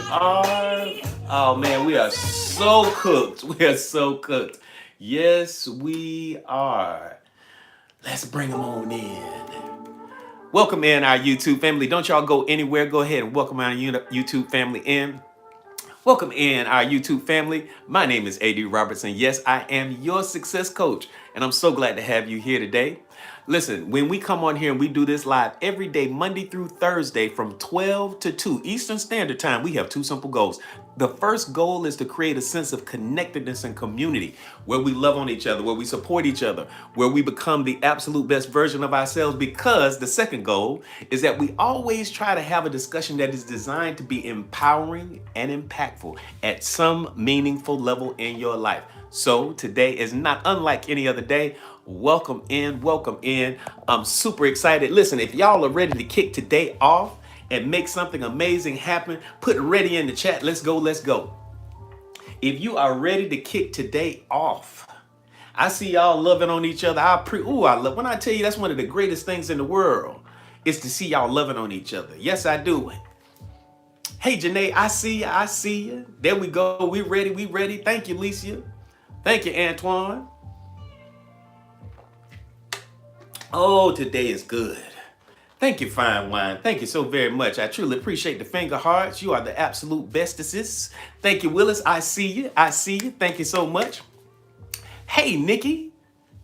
are. Oh man, we are so cooked. We are so cooked. Yes, we are. Let's bring them on in. Welcome in our YouTube family. Don't y'all go anywhere. Go ahead and welcome our YouTube family in. Welcome in our YouTube family. My name is AD Robertson. Yes, I am your success coach, and I'm so glad to have you here today. Listen, when we come on here and we do this live every day, Monday through Thursday from 12 to 2 Eastern Standard Time, we have two simple goals. The first goal is to create a sense of connectedness and community where we love on each other, where we support each other, where we become the absolute best version of ourselves. Because the second goal is that we always try to have a discussion that is designed to be empowering and impactful at some meaningful level in your life. So today is not unlike any other day. Welcome in, welcome in. I'm super excited. Listen, if y'all are ready to kick today off and make something amazing happen, put ready in the chat. Let's go, let's go. If you are ready to kick today off, I see y'all loving on each other. I love when I tell you that's one of the greatest things in the world is to see y'all loving on each other. Yes, I do. Hey, Janae, I see you. I see you. There we go. We ready. We ready. Thank you, Licia. Thank you, Antoine. Oh, today is good. Thank you, Fine Wine. Thank you so very much. I truly appreciate the finger hearts. You are the absolute bestesses. Thank you, Willis. I see you. I see you. Thank you so much. Hey, Nikki.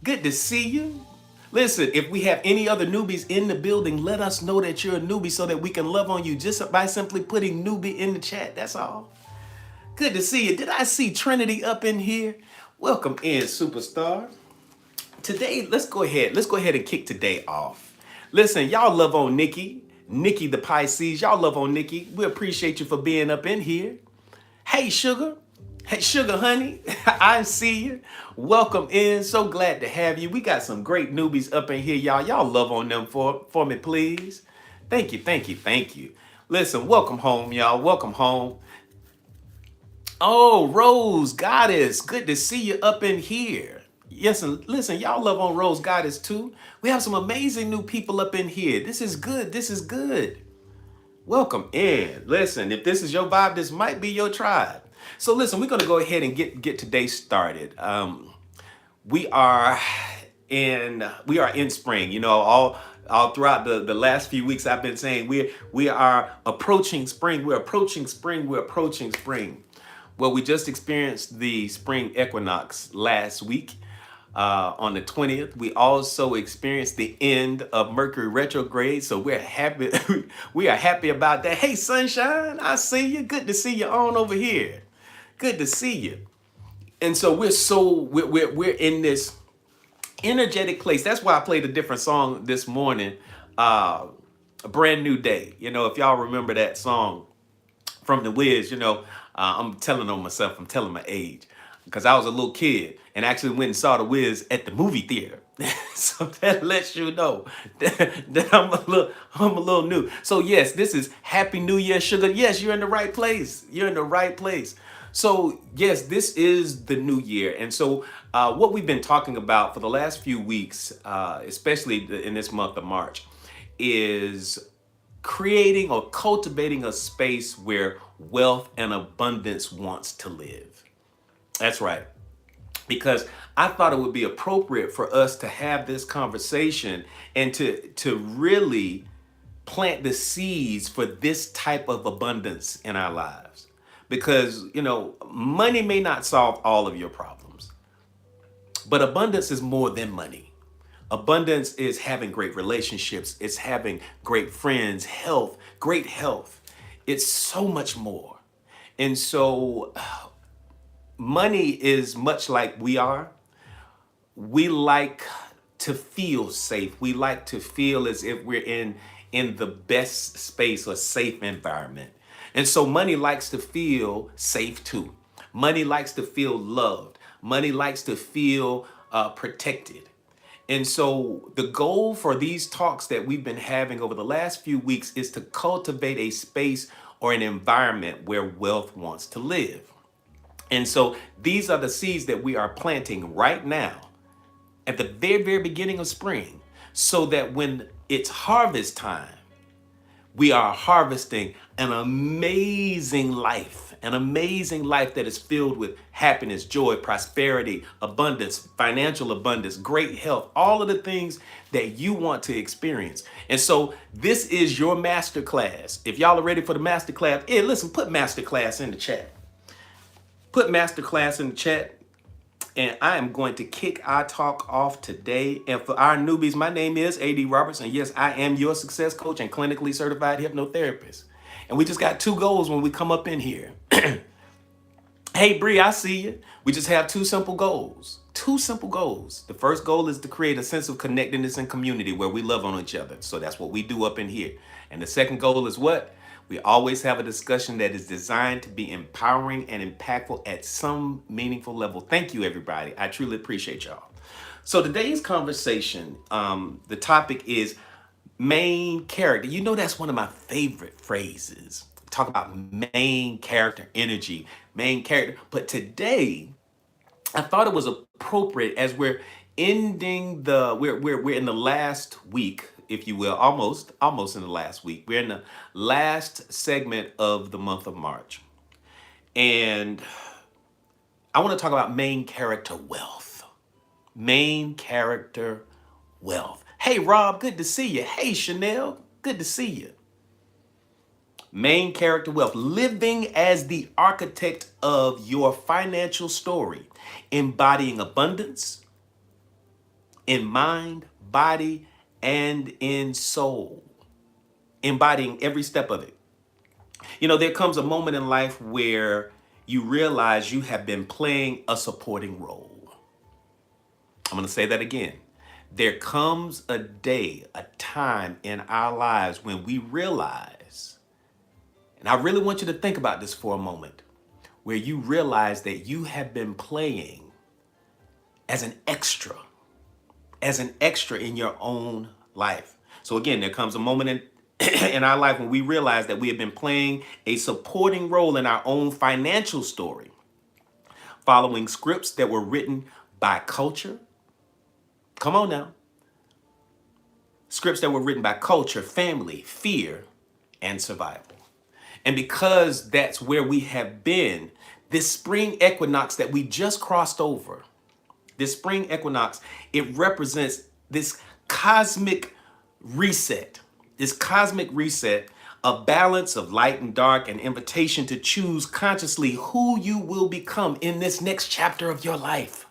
Good to see you. Listen, if we have any other newbies in the building, let us know that you're a newbie so that we can love on you just by simply putting newbie in the chat. That's all. Good to see you. Did I see Trinity up in here? Welcome in, superstar. Today, let's go ahead and kick today off. Listen, y'all love on Nikki the Pisces. Y'all love on Nikki. We appreciate you for being up in here. Hey, Sugar. Hey, Sugar Honey. I see you. Welcome in. So glad to have you. We got some great newbies up in here, y'all. Y'all love on them for me, please. Thank you, thank you, thank you. Listen, welcome home, y'all. Welcome home. Oh, Rose Goddess. Good to see you up in here. Yes, and listen, y'all love on Rose Goddess too. We have some amazing new people up in here. This is good. This is good. Welcome in. Listen, if this is your vibe, this might be your tribe. So listen, we're gonna go ahead and get today started. We are in spring. You know, all throughout the last few weeks, I've been saying we are approaching spring. We're approaching spring. We're approaching spring. Well, we just experienced the spring equinox last week. On the 20th, we also experienced the end of Mercury retrograde, so we're happy. We are happy about that. Hey, Sunshine, I see you. Good to see you on over here. Good to see you. And so we're in this energetic place. That's why I played a different song this morning. A brand new day. You know, if y'all remember that song from the Wiz, you know, I'm telling on myself. I'm telling my age because I was a little kid and actually went and saw the Wiz at the movie theater. So that lets you know that I'm a little new. So yes, this is Happy New Year, Sugar. Yes, you're in the right place. You're in the right place. So yes, this is the new year, and so what we've been talking about for the last few weeks, especially in this month of March, is creating or cultivating a space where wealth and abundance wants to live. That's right. Because I thought it would be appropriate for us to have this conversation and to really plant the seeds for this type of abundance in our lives. Because, you know, money may not solve all of your problems, but abundance is more than money. Abundance is having great relationships, it's having great friends, health, great health. It's so much more. And so money is much like we are. We like to feel safe. We like to feel as if we're in the best space or safe environment. And so money likes to feel safe too. Money likes to feel loved. Money likes to feel protected. And so the goal for these talks that we've been having over the last few weeks is to cultivate a space or an environment where wealth wants to live. And so these are the seeds that we are planting right now at the very, very beginning of spring, so that when it's harvest time, We are harvesting an amazing life that is filled with happiness, joy, prosperity, abundance, financial abundance, great health, all of the things that you want to experience. And so this is your master class. If y'all are ready for the master class, listen, put master class in the chat. Put master class in the chat. And I am going to kick our talk off today. And for our newbies, my name is A.D. Roberts. And yes, I am your success coach and clinically certified hypnotherapist. And we just got 2 goals when we come up in here. Hey, Bree, I see you. We just have 2 simple goals. 2 simple goals. The first goal is to create a sense of connectedness and community where we love on each other. So that's what we do up in here. And the second goal is what? We always have a discussion that is designed to be empowering and impactful at some meaningful level. Thank you, everybody. I truly appreciate y'all. So today's conversation, the topic is main character. You know, that's one of my favorite phrases. Talk about main character energy, main character. But today, I thought it was appropriate as we're ending we're in the last week, if you will, almost in the last week. We're in the last segment of the month of March. And I want to talk about main character wealth. Main character wealth. Hey, Rob, good to see you. Hey, Chanel, good to see you. Main character wealth, living as the architect of your financial story, embodying abundance in mind, body, and in soul, embodying every step of it. You know, there comes a moment in life where you realize you have been playing a supporting role. I'm going to say that again. There comes a day, a time in our lives when we realize, and I really want you to think about this for a moment, where you realize that you have been playing as an extra in your own life. So again, there comes a moment in our life when we realize that we have been playing a supporting role in our own financial story, following scripts that were written by culture. Come on now. Scripts that were written by culture, family, fear, and survival. And because that's where we have been, this spring equinox that we just crossed over, this spring equinox, it represents this cosmic reset, a balance of light and dark, an invitation to choose consciously who you will become in this next chapter of your life.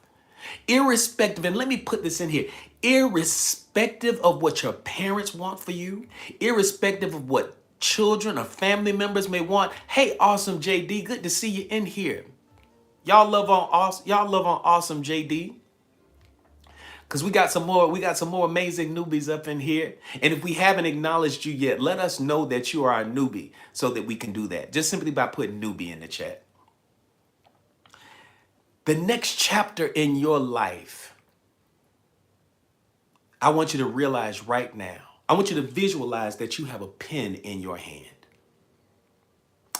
Irrespective, and let me put this in here, irrespective of what your parents want for you, irrespective of what children or family members may want. Hey, Awesome JD, good to see you in here. Y'all love on Awesome JD. Because we got some more amazing newbies up in here. And if we haven't acknowledged you yet, let us know that you are a newbie so that we can do that. Just simply by putting newbie in the chat. The next chapter in your life, I want you to realize right now, I want you to visualize that you have a pen in your hand.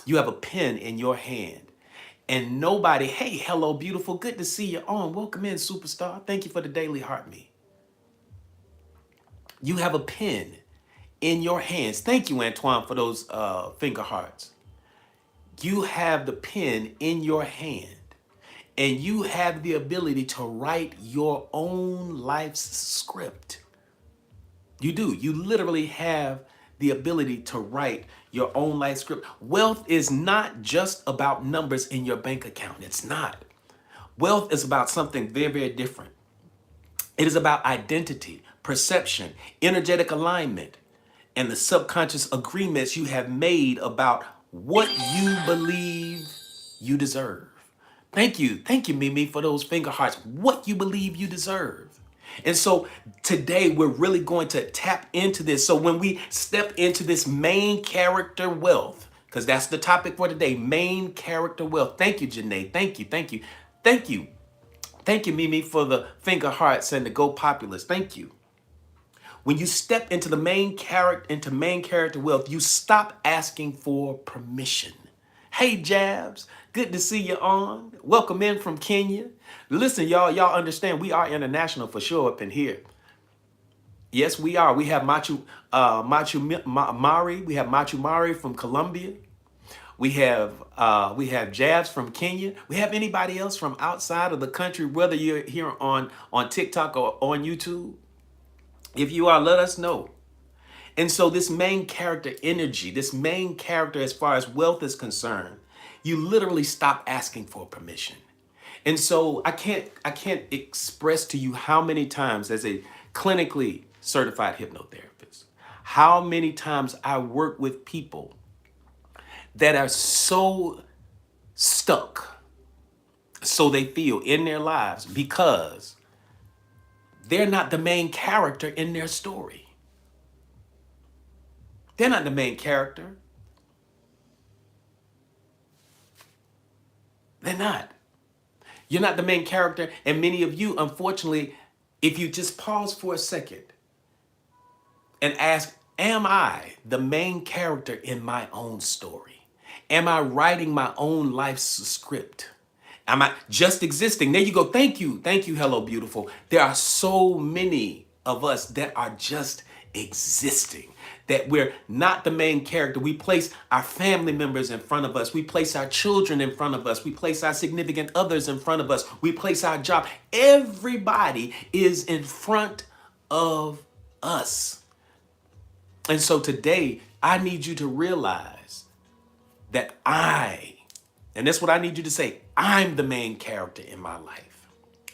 You have a pen in your hand. And nobody, hey, hello, beautiful. Good to see you on. Welcome in, superstar. Thank you for the daily heart me. You have a pen in your hands. Thank you, Antoine, for those finger hearts. You have the pen in your hand. And you have the ability to write your own life's script. You do. You literally have the ability to write your own life script. Wealth is not just about numbers in your bank account. It's not. Wealth is about something very, very different. It is about identity, perception, energetic alignment, and the subconscious agreements you have made about what you believe you deserve. Thank you, Mimi, for those finger hearts. What you believe you deserve. And so today we're really going to tap into this. So when we step into this main character wealth, because that's the topic for today, main character wealth. Thank you, Janae. Thank you, Mimi, for the finger hearts and the Go Populous. Thank you. When you step into the main character wealth, you stop asking for permission. Hey, Jabs, good to see you on. Welcome in from Kenya. Listen, y'all understand we are international for sure up in here. Yes, we are. We have Mari. We have Machu Mari from Colombia. We have Jabs from Kenya. We have anybody else from outside of the country, whether you're here on TikTok or on YouTube. If you are, let us know. And so this main character energy, this main character as far as wealth is concerned, you literally stop asking for permission. And so I can't express to you how many times as a clinically certified hypnotherapist, how many times I work with people that are so stuck, so they feel in their lives because they're not the main character in their story. They're not the main character. They're not. You're not the main character. And many of you, unfortunately, if you just pause for a second and ask, am I the main character in my own story? Am I writing my own life's script? Am I just existing? There you go. Thank you. Thank you. Hello, beautiful. There are so many of us that are just existing, that we're not the main character. We place our family members in front of us. We place our children in front of us. We place our significant others in front of us. We place our job. Everybody is in front of us. And so today, I need you to realize that and that's what I need you to say, I'm the main character in my life.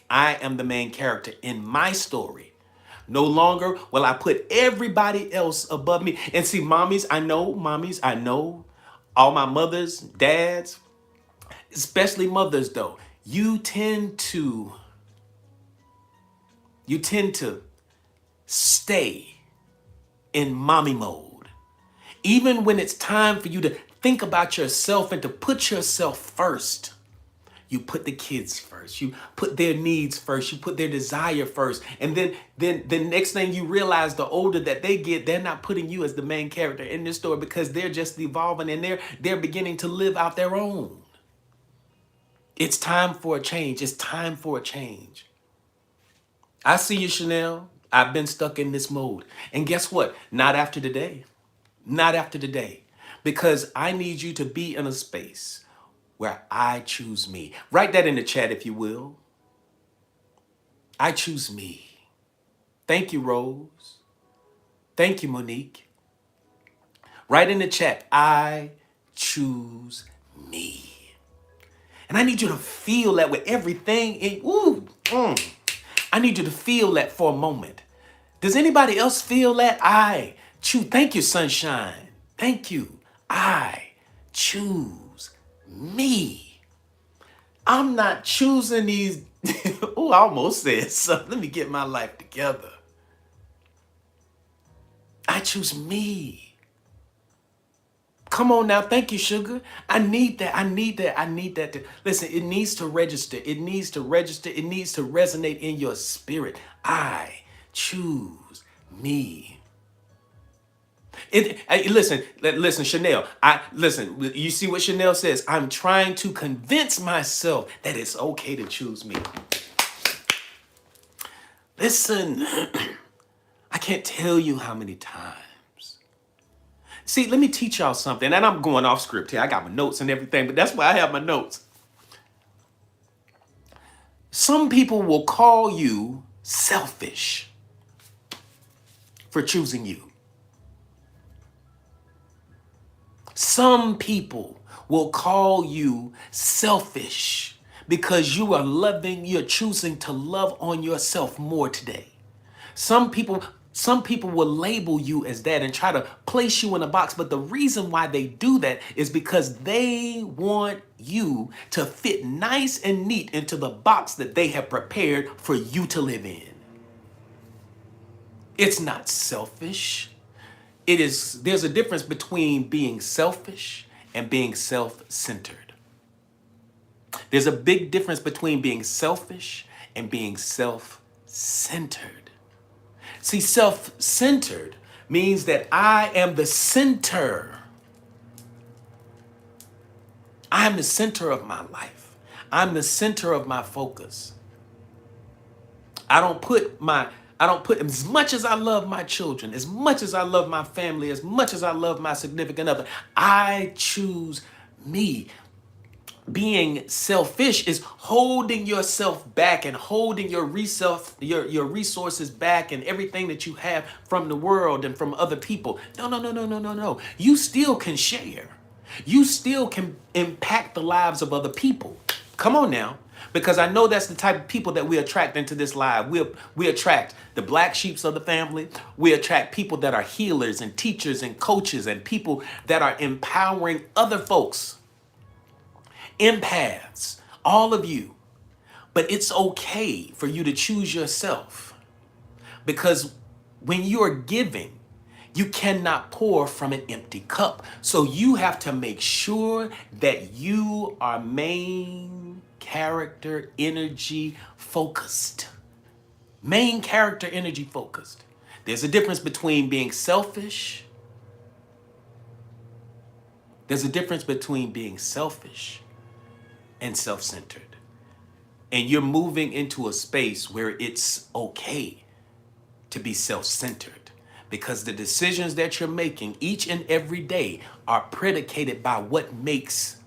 I am the main character in my story. No longer will I put everybody else above me. And see, mommies, I know, all my mothers, dads, especially mothers though, you tend to stay in mommy mode. Even when it's time for you to think about yourself and to put yourself first, you put the kids first. You put their needs first. You put their desire first. And then the next thing you realize, the older that they get, they're not putting you as the main character in this story because they're just evolving and they're beginning to live out their own. It's time for a change. It's time for a change. I see you, Chanel. I've been stuck in this mode. And guess what? Not after today. Not after today. Because I need you to be in a space where I choose me. Write that in the chat if you will. I choose me. Thank you, Rose. Thank you, Monique. Write in the chat, I choose me. And I need you to feel that with everything. I need you to feel that for a moment. Does anybody else feel that? I choose. Thank you, sunshine. Thank you. I choose me. I'm not choosing these. Oh, I almost said something. Let me get my life together. I choose me. Come on now. Thank you, sugar. I need that. I need that. Listen, it needs to register. It needs to register. It needs to resonate in your spirit. I choose me. Listen, Chanel. Listen. You see what Chanel says? I'm trying to convince myself that it's okay to choose me. Listen, I can't tell you how many times. See, let me teach y'all something. And I'm going off script here. I got my notes and everything, but that's why I have my notes. Some people will call you selfish for choosing you. Some people will call you selfish because you're choosing to love on yourself more today. Some people will label you as that and try to place you in a box. But the reason why they do that is because they want you to fit nice and neat into the box that they have prepared for you to live in. It's not selfish. There's a difference between being selfish and being self-centered. There's a big difference between being selfish and being self-centered. See, self-centered means that I am the center. I'm the center of my life. I'm the center of my focus. I don't put my I don't put, as much as I love my children, as much as I love my family, as much as I love my significant other, I choose me. Being selfish is holding yourself back and holding your resources back and everything that you have from the world and from other people. No, no, no, no, no, no, no. You still can share. You still can impact the lives of other people. Come on now. Because I know that's the type of people that we attract into this live. We attract the black sheeps of the family. We attract people that are healers and teachers and coaches and people that are empowering other folks, empaths, all of you. But it's okay for you to choose yourself, because when you're giving, you cannot pour from an empty cup. So you have to make sure that you are main character energy focused. Main character energy focused. There's a difference between being selfish. There's a difference between being selfish and self-centered. And you're moving into a space where it's okay to be self-centered, because the decisions that you're making each and every day are predicated by what makes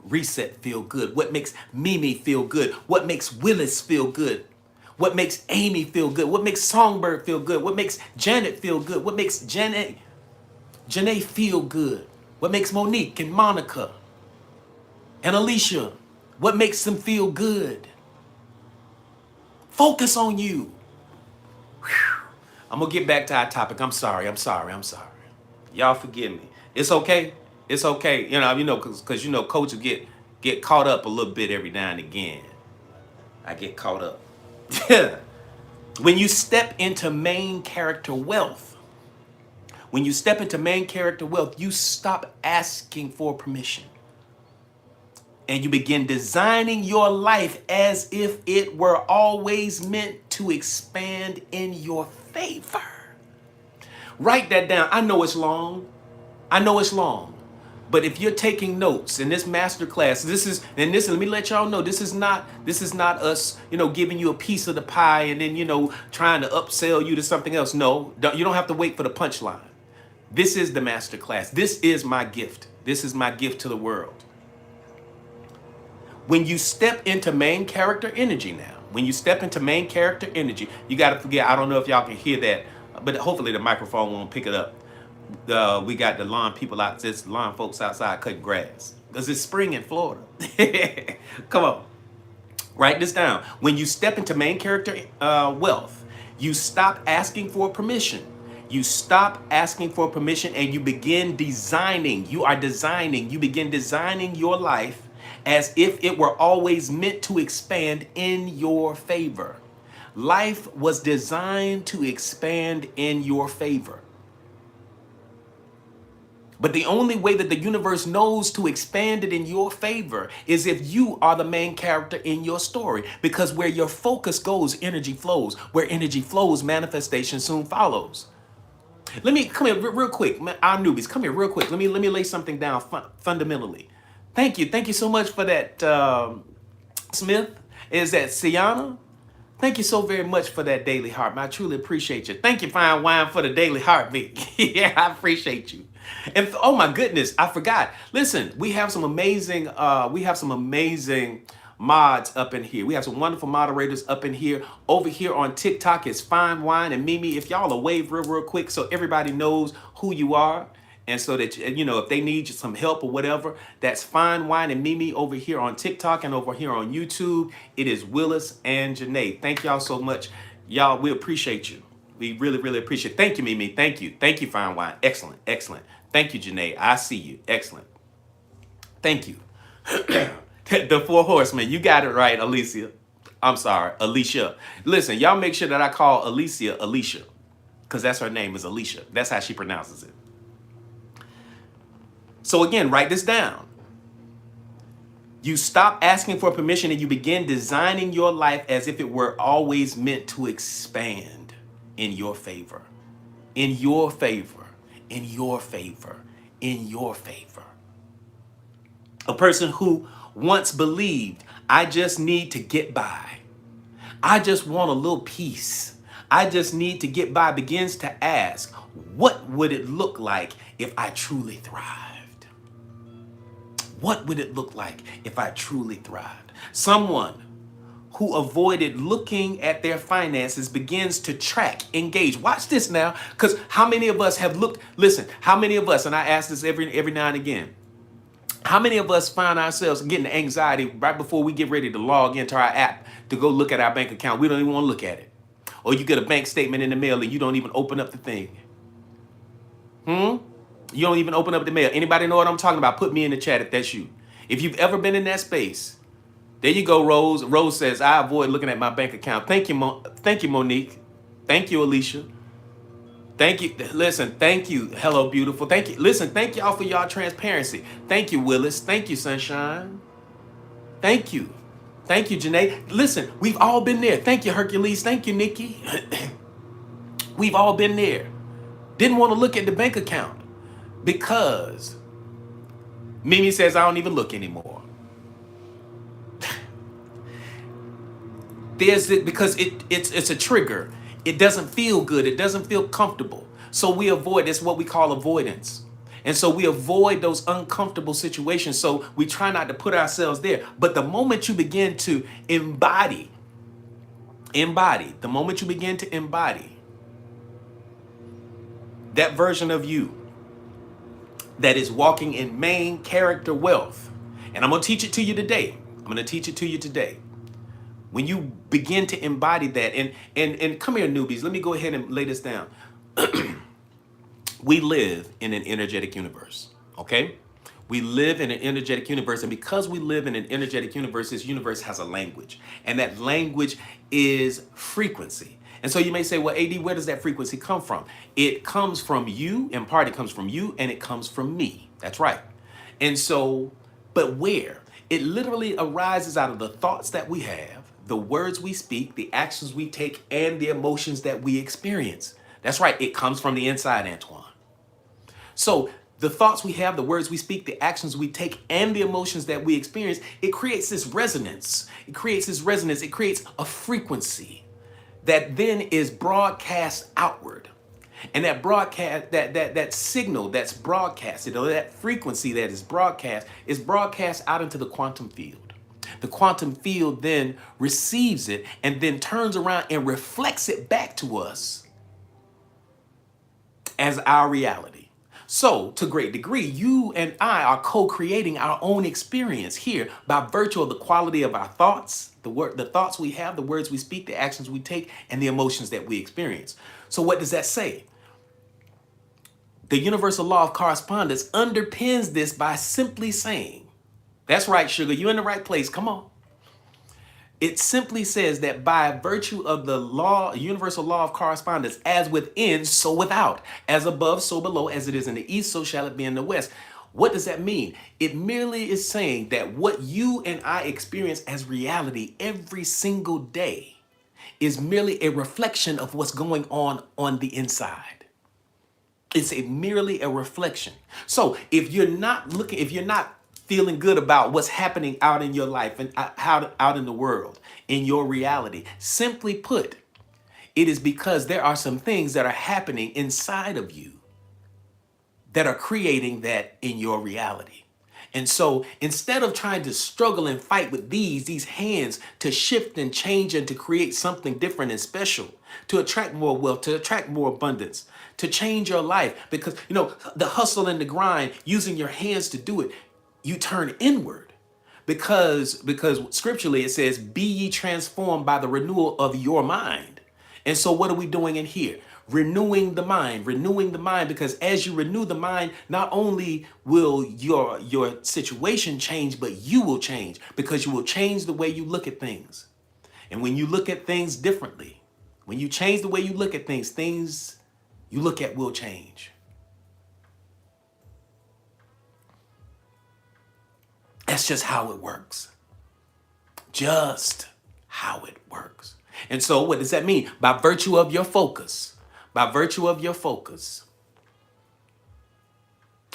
Reset feel good, what makes Mimi feel good, what makes Willis feel good, what makes Amy feel good, what makes Songbird feel good, what makes Janet feel good, what makes Janae feel good, what makes Monique and Monica and Alicia, what makes them feel good. Focus on you. Whew. I'm gonna get back to our topic. I'm sorry. Y'all forgive me. It's okay. It's okay. Because Coach will get caught up a little bit every now and again. I get caught up. When you step into main character wealth, you stop asking for permission. And you begin designing your life as if it were always meant to expand in your favor. Write that down. I know it's long. But if you're taking notes in this masterclass, let me let y'all know, this is not us, giving you a piece of the pie and then, trying to upsell you to something else. No, you don't have to wait for the punchline. This is the masterclass. This is my gift. This is my gift to the world. When you step into main character energy now, you got to forget, I don't know if y'all can hear that, but hopefully the microphone won't pick it up. We got the lawn folks outside cutting grass because it's spring in Florida. Come on, write this down. When you step into main character wealth, you stop asking for permission. You begin designing. You begin designing your life as if it were always meant to expand in your favor. Life was designed to expand in your favor. But the only way that the universe knows to expand it in your favor is if you are the main character in your story. Because where your focus goes, energy flows. Where energy flows, manifestation soon follows. Let me come here real quick. Our newbies, come here real quick. Let me lay something down fundamentally. Thank you so much for that, Smith. Is that Sienna? Thank you so very much for that daily heartbeat. I truly appreciate you. Thank you, Fine Wine, for the daily heartbeat. Yeah, I appreciate you. And oh my goodness, I forgot. Listen, we have some amazing mods up in here. We have some wonderful moderators up in here. Over here on TikTok is Fine Wine and Mimi. If y'all will wave real quick so everybody knows who you are. And so that, if they need some help or whatever, that's Fine Wine and Mimi over here on TikTok, and over here on YouTube, it is Willis and Janae. Thank y'all so much. Y'all, we appreciate you. We really, really appreciate it. Thank you, Mimi. Thank you. Thank you, Fine Wine. Excellent. Thank you, Janae. I see you. Excellent. Thank you. The Four Horsemen. You got it right, Alicia. I'm sorry, Alicia. Listen, y'all make sure that I call Alicia, because that's her name is Alicia. That's how she pronounces it. So again, write this down. You stop asking for permission and you begin designing your life as if it were always meant to expand in your favor. In your favor. In your favor. In your favor. A person who once believed, I just need to get by. I just want a little peace. I just need to get by begins to ask, what would it look like if I truly thrived? What would it look like if I truly thrived? Someone who avoided looking at their finances begins to track, engage. Watch this now, because how many of us have looked, listen, how many of us, and I ask this every now and again, how many of us find ourselves getting anxiety right before we get ready to log into our app to go look at our bank account? We don't even want to look at it. Or you get a bank statement in the mail and you don't even open up the thing. You don't even open up the mail. Anybody know what I'm talking about? Put me in the chat if that's you. If you've ever been in that space, there you go, Rose. Rose says, I avoid looking at my bank account. Thank you, thank you, Monique. Thank you, Alicia. Thank you. Listen, thank you. Hello, beautiful. Thank you. Listen, thank y'all for y'all transparency. Thank you, Willis. Thank you, Sunshine. Thank you. Thank you, Janae. Listen, we've all been there. Thank you, Hercules. Thank you, Nikki. We've all been there. Didn't want to look at the bank account because Mimi says I don't even look anymore. There's it because it's a trigger. It doesn't feel good. It doesn't feel comfortable. So we avoid. It's what we call avoidance. And so we avoid those uncomfortable situations. So we try not to put ourselves there. But the moment you begin to embody, the moment you begin to embody that version of you that is walking in main character wealth, and I'm going to teach it to you today. When you begin to embody that, and come here, newbies, let me go ahead and lay this down. We live in an energetic universe, okay? We live in an energetic universe, and because we live in an energetic universe, this universe has a language, and that language is frequency. And so you may say, well, AD, where does that frequency come from? It comes from you, in part it comes from you, and it comes from me. That's right. And so, but where? It literally arises out of the thoughts that we have, the words we speak, the actions we take, and the emotions that we experience. That's right, it comes from the inside, Antoine. So the thoughts we have, the words we speak, the actions we take, and the emotions that we experience, it creates this resonance. It creates a frequency that then is broadcast outward. And that broadcast, that signal that's broadcasted, or that frequency that is broadcast out into the quantum field. The quantum field then receives it and then turns around and reflects it back to us as our reality. So, to a great degree, you and I are co-creating our own experience here by virtue of the quality of our thoughts, the thoughts we have, the words we speak, the actions we take, and the emotions that we experience. So what does that say? The universal law of correspondence underpins this by simply saying, that's right, sugar, you're in the right place, come on. It simply says that by virtue of the law, universal law of correspondence, as within, so without, as above, so below, as it is in the east, so shall it be in the west. What does that mean? It merely is saying that what you and I experience as reality every single day is merely a reflection of what's going on the inside. It's merely a reflection. So if you're not feeling good about what's happening out in your life and out in the world, in your reality, simply put, it is because there are some things that are happening inside of you that are creating that in your reality. And so instead of trying to struggle and fight with these hands to shift and change and to create something different and special, to attract more wealth, to attract more abundance, to change your life, because, the hustle and the grind, using your hands to do it, you turn inward because scripturally it says, be ye transformed by the renewal of your mind. And so what are we doing in here? Renewing the mind, because as you renew the mind, not only will your situation change, but you will change, because you will change the way you look at things. And when you look at things differently, when you change the way you look at things you look at will change. That's just how it works. Just how it works. And so what does that mean? By virtue of your focus,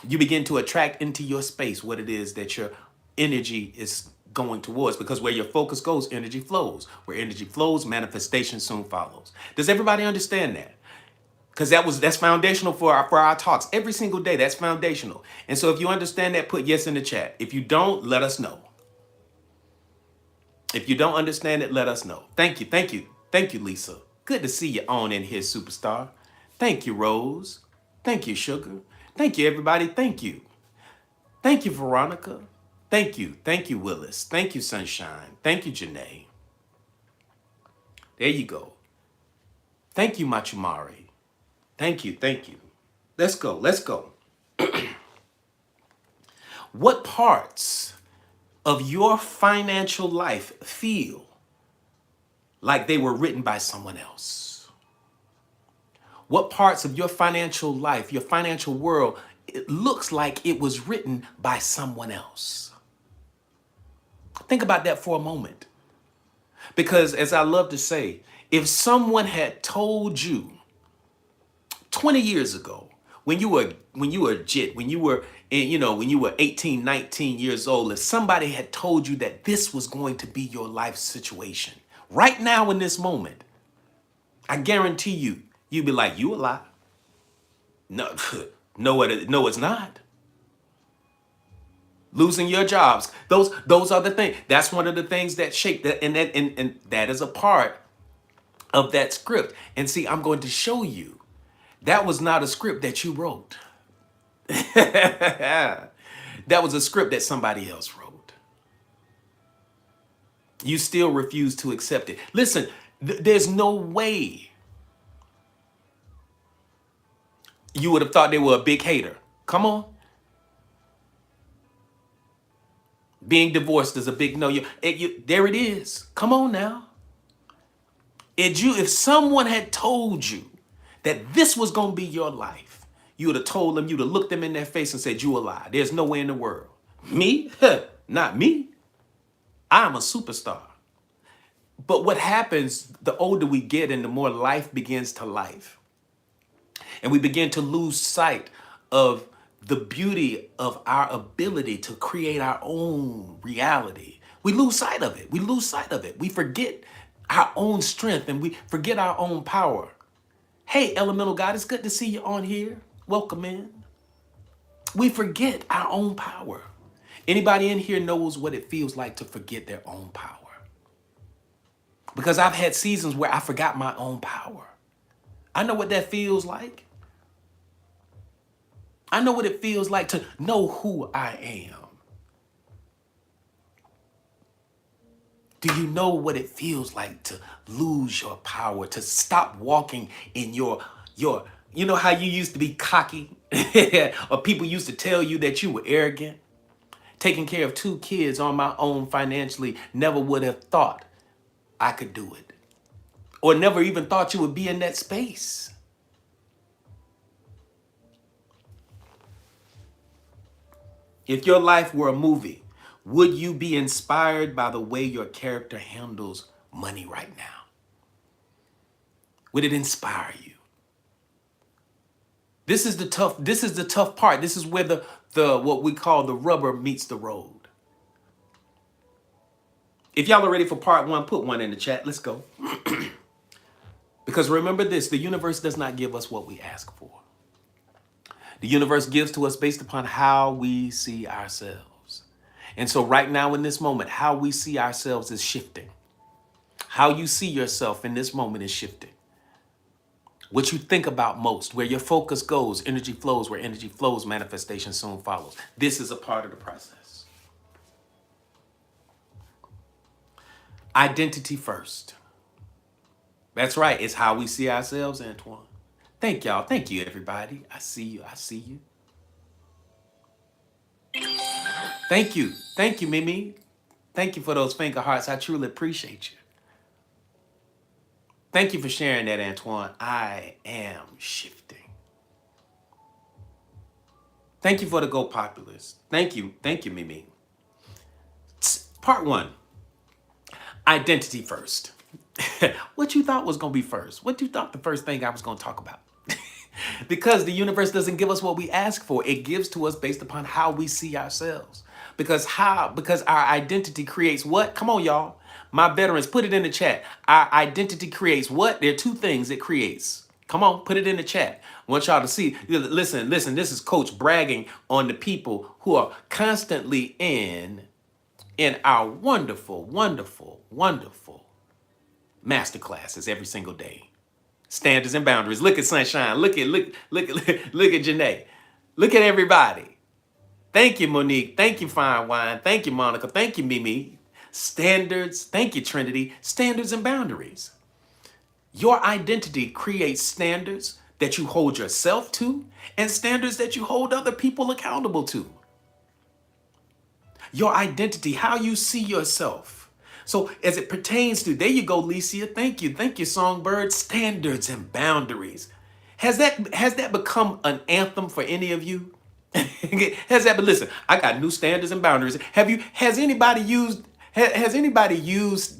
you begin to attract into your space what it is that your energy is going towards, because where your focus goes, energy flows. Where energy flows, manifestation soon follows. Does everybody understand that? Because that's foundational for our talks every single day. That's foundational. And so if you understand that, put yes in the chat. If you don't, let us know. If you don't understand it, let us know. Thank you, thank you, thank you, Lisa. Good to see you on in here, superstar. Thank you, Rose. Thank you, Sugar. Thank you, everybody. Thank you. Thank you, Veronica. Thank you. Thank you, Willis. Thank you, Sunshine. Thank you, Janae. There you go. Thank you, Machumari. Thank you. Thank you. Let's go. Let's go. What parts of your financial life feel like they were written by someone else? What parts of your financial life, your financial world, it looks like it was written by someone else? Think about that for a moment. Because as I love to say, if someone had told you 20 years ago, when you were a jit, when you were 18, 19 years old, if somebody had told you that this was going to be your life situation, right now in this moment, I guarantee you, you'd be like, you a lie. No, no, it's not. Losing your jobs, those are the things. That's one of the things that shake that, and that is a part of that script. And see, I'm going to show you that was not a script that you wrote. That was a script that somebody else wrote. You still refuse to accept it. Listen, there's no way you would have thought they were a big hater. Come on. Being divorced is a big no. There it is. Come on now. If someone had told you that this was going to be your life, you would have told them, you'd have looked them in their face and said, you a lie. There's no way in the world. Me? Not me. I'm a superstar. But what happens, the older we get and the more life begins to life, and we begin to lose sight of the beauty of our ability to create our own reality. We lose sight of it. We lose sight of it. We forget our own strength and we forget our own power. Hey, Elemental God, it's good to see you on here. Welcome in. We forget our own power. Anybody in here knows what it feels like to forget their own power? Because I've had seasons where I forgot my own power. I know what that feels like. I know what it feels like to know who I am. Do you know what it feels like to lose your power, to stop walking in your, you know how you used to be cocky or people used to tell you that you were arrogant? Taking care of 2 kids on my own financially, never would have thought I could do it, or never even thought you would be in that space. If your life were a movie, would you be inspired by the way your character handles money right now? Would it inspire you? This is the tough part. This is where the what we call the rubber meets the road. If y'all are ready for part 1, put 1 in the chat. Let's go. Because remember this, the universe does not give us what we ask for. The universe gives to us based upon how we see ourselves. And so right now in this moment, how we see ourselves is shifting. How you see yourself in this moment is shifting. What you think about most, where your focus goes, energy flows. Where energy flows, manifestation soon follows. This is a part of the process. Identity first. That's right. It's how we see ourselves, Antoine. Thank y'all. Thank you, everybody. I see you. I see you. Thank you. Thank you, Mimi. Thank you for those finger hearts. I truly appreciate you. Thank you for sharing that, Antoine. I am shifting. Thank you for the Go Populist. Thank you. Thank you, Mimi. Part 1. Identity first. What you thought was going to be first? What you thought the first thing I was going to talk about? Because the universe doesn't give us what we ask for. It gives to us based upon how we see ourselves. Because our identity creates what? Come on, y'all. My veterans, put it in the chat. Our identity creates what? There are two things it creates. Come on, put it in the chat. I want y'all to see. Listen, this is Coach bragging on the people who are constantly in our wonderful, wonderful, wonderful master classes every single day. Standards and boundaries. Look at Sunshine. Look at Janae. Look at everybody. Thank you, Monique. Thank you, Fine Wine. Thank you, Monica. Thank you, Mimi. Standards. Thank you, Trinity. Standards and boundaries. Your identity creates standards that you hold yourself to and standards that you hold other people accountable to. Your identity, how you see yourself. So as it pertains to, there you go, Licia. Thank you. Thank you, Songbird. Standards and boundaries. Has that become an anthem for any of you? Has that been, listen, I got new standards and boundaries. Has anybody used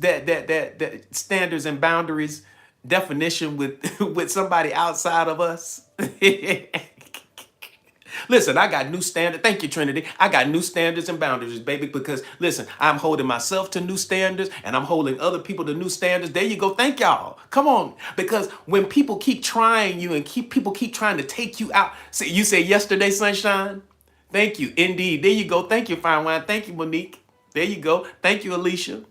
that standards and boundaries definition with somebody outside of us? Listen, I got new standards. Thank you, Trinity. I got new standards and boundaries, baby, because listen, I'm holding myself to new standards and I'm holding other people to new standards. There you go. Thank y'all. Come on. Because when people keep trying you and people keep trying to take you out. See, you say yesterday, Sunshine. Thank you. Indeed. There you go. Thank you, Fine Wine. Thank you, Monique. There you go. Thank you, Alicia.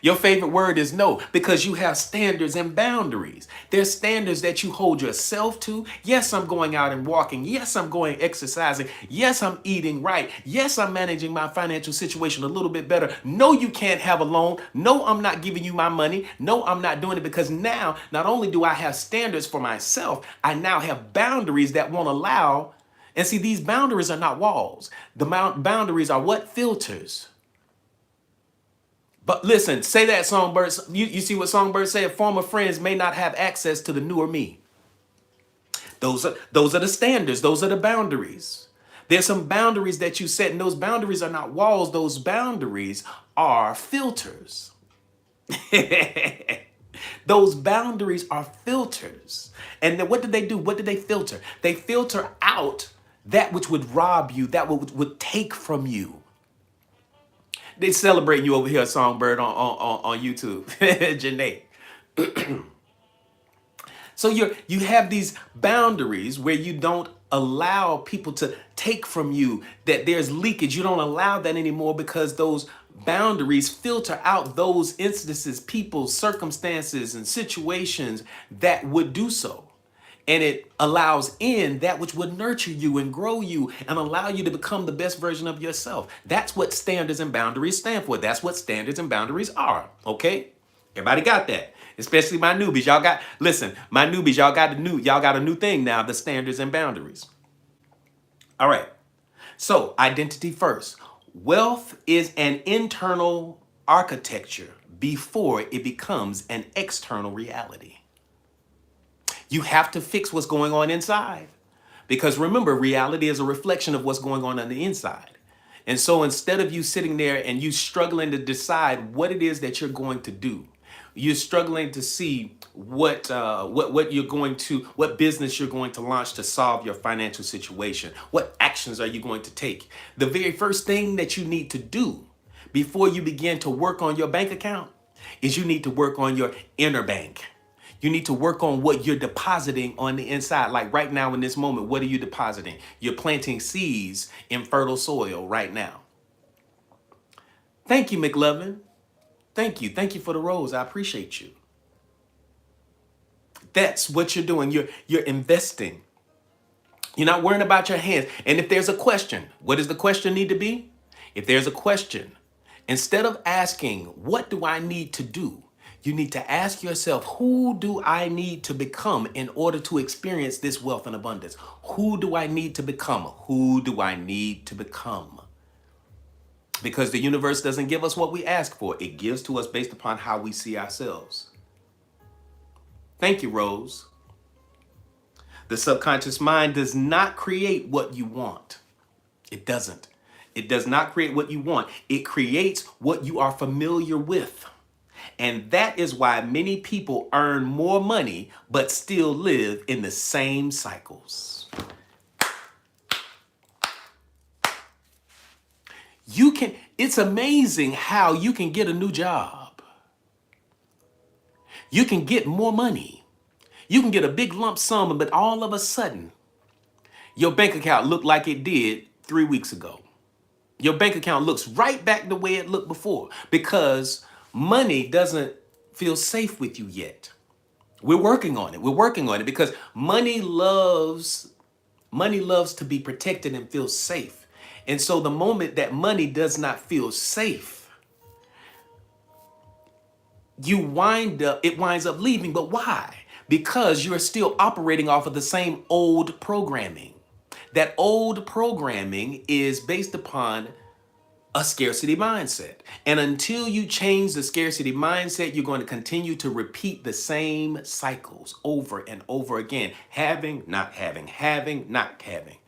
Your favorite word is no, because you have standards and boundaries. There's standards that you hold yourself to. Yes, I'm going out and walking. Yes, I'm going exercising. Yes, I'm eating right. Yes, I'm managing my financial situation a little bit better. No, you can't have a loan. No, I'm not giving you my money. No, I'm not doing it, because now not only do I have standards for myself, I now have boundaries that won't allow. And see, these boundaries are not walls. The boundaries are what? Filters. But listen, say that, Songbird. You see what Songbird said? Former friends may not have access to the newer me. Those are the standards. Those are the boundaries. There's some boundaries that you set, and those boundaries are not walls. Those boundaries are filters. Those boundaries are filters. And then what did they do? What did they filter? They filter out that which would rob you, that would take from you. They celebrating you over here, Songbird, on YouTube, Janae. So you have these boundaries where you don't allow people to take from you, that there's leakage. You don't allow that anymore, because those boundaries filter out those instances, people, circumstances, and situations that would do so. And it allows in that which would nurture you and grow you and allow you to become the best version of yourself. That's what standards and boundaries stand for. That's what standards and boundaries are. Okay? Everybody got that? Especially my newbies. My newbies, y'all got a new thing now, the standards and boundaries. All right. So, identity first. Wealth is an internal architecture before it becomes an external reality. You have to fix what's going on inside, because remember, reality is a reflection of what's going on the inside. And so instead of you sitting there and you struggling to decide what it is that you're going to do, you're struggling to see what business you're going to launch to solve your financial situation. What actions are you going to take? The very first thing that you need to do before you begin to work on your bank account is you need to work on your inner bank. You need to work on what you're depositing on the inside. Like right now in this moment, what are you depositing? You're planting seeds in fertile soil right now. Thank you, McLovin. Thank you. Thank you for the rose. I appreciate you. That's what you're doing. You're investing. You're not worrying about your hands. And if there's a question, what does the question need to be? If there's a question, instead of asking, what do I need to do? You need to ask yourself, who do I need to become in order to experience this wealth and abundance? Who do I need to become? Who do I need to become? Because the universe doesn't give us what we ask for. It gives to us based upon how we see ourselves. Thank you, Rose. The subconscious mind does not create what you want. It doesn't. It does not create what you want. It creates what you are familiar with. And that is why many people earn more money but still live in the same cycles. It's amazing how you can get a new job. You can get more money. You can get a big lump sum, but all of a sudden, your bank account looked like it did 3 weeks ago. Your bank account looks right back the way it looked before because money doesn't feel safe with you yet. We're working on it. We're working on it because money loves to be protected and feel safe. And so the moment that money does not feel safe, it winds up leaving. But why? Because you're still operating off of the same old programming. That old programming is based upon a scarcity mindset. And until you change the scarcity mindset, you're going to continue to repeat the same cycles over and over again. Having, not having, having, not having.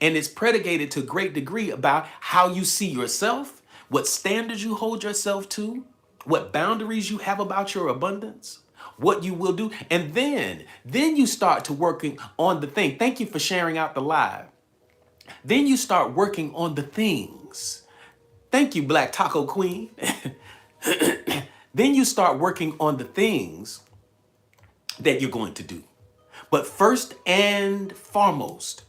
And it's predicated to a great degree about how you see yourself, what standards you hold yourself to, what boundaries you have about your abundance, what you will do. And then you start to working on the thing. Thank you for sharing out the live. Then you start working on the things. Thank you, Black Taco Queen. Then you start working on the things that you're going to do. But first and foremost,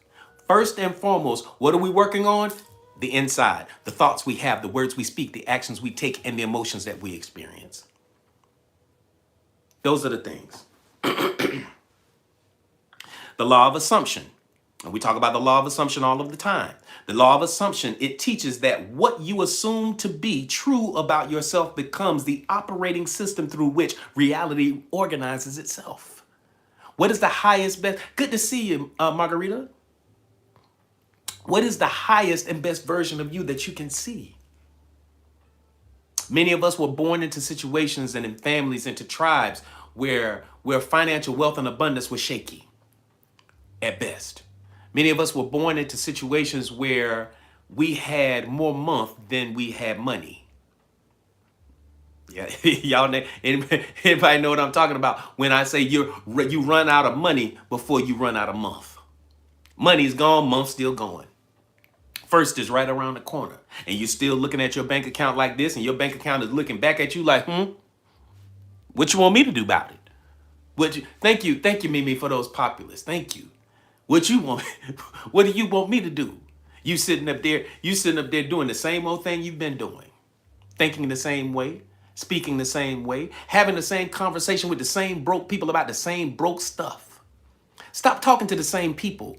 what are we working on? The inside, the thoughts we have, the words we speak, the actions we take, and the emotions that we experience. Those are the things. The law of assumption. And we talk about the law of assumption all of the time. The law of assumption, it teaches that what you assume to be true about yourself becomes the operating system through which reality organizes itself. What is the highest, best? Good to see you, Margarita. What is the highest and best version of you that you can see? Many of us were born into situations and in families, into tribes where financial wealth and abundance was shaky at best. Many of us were born into situations where we had more month than we had money. Yeah, y'all, anybody know what I'm talking about when I say you run out of money before you run out of month. Money's gone, month's still going. First is right around the corner, and you're still looking at your bank account like this, and your bank account is looking back at you like, what you want me to do about it? Thank you, Mimi, for those populists. Thank you. What you want? What do you want me to do? You sitting up there doing the same old thing you've been doing, thinking the same way, speaking the same way, having the same conversation with the same broke people about the same broke stuff. Stop talking to the same people.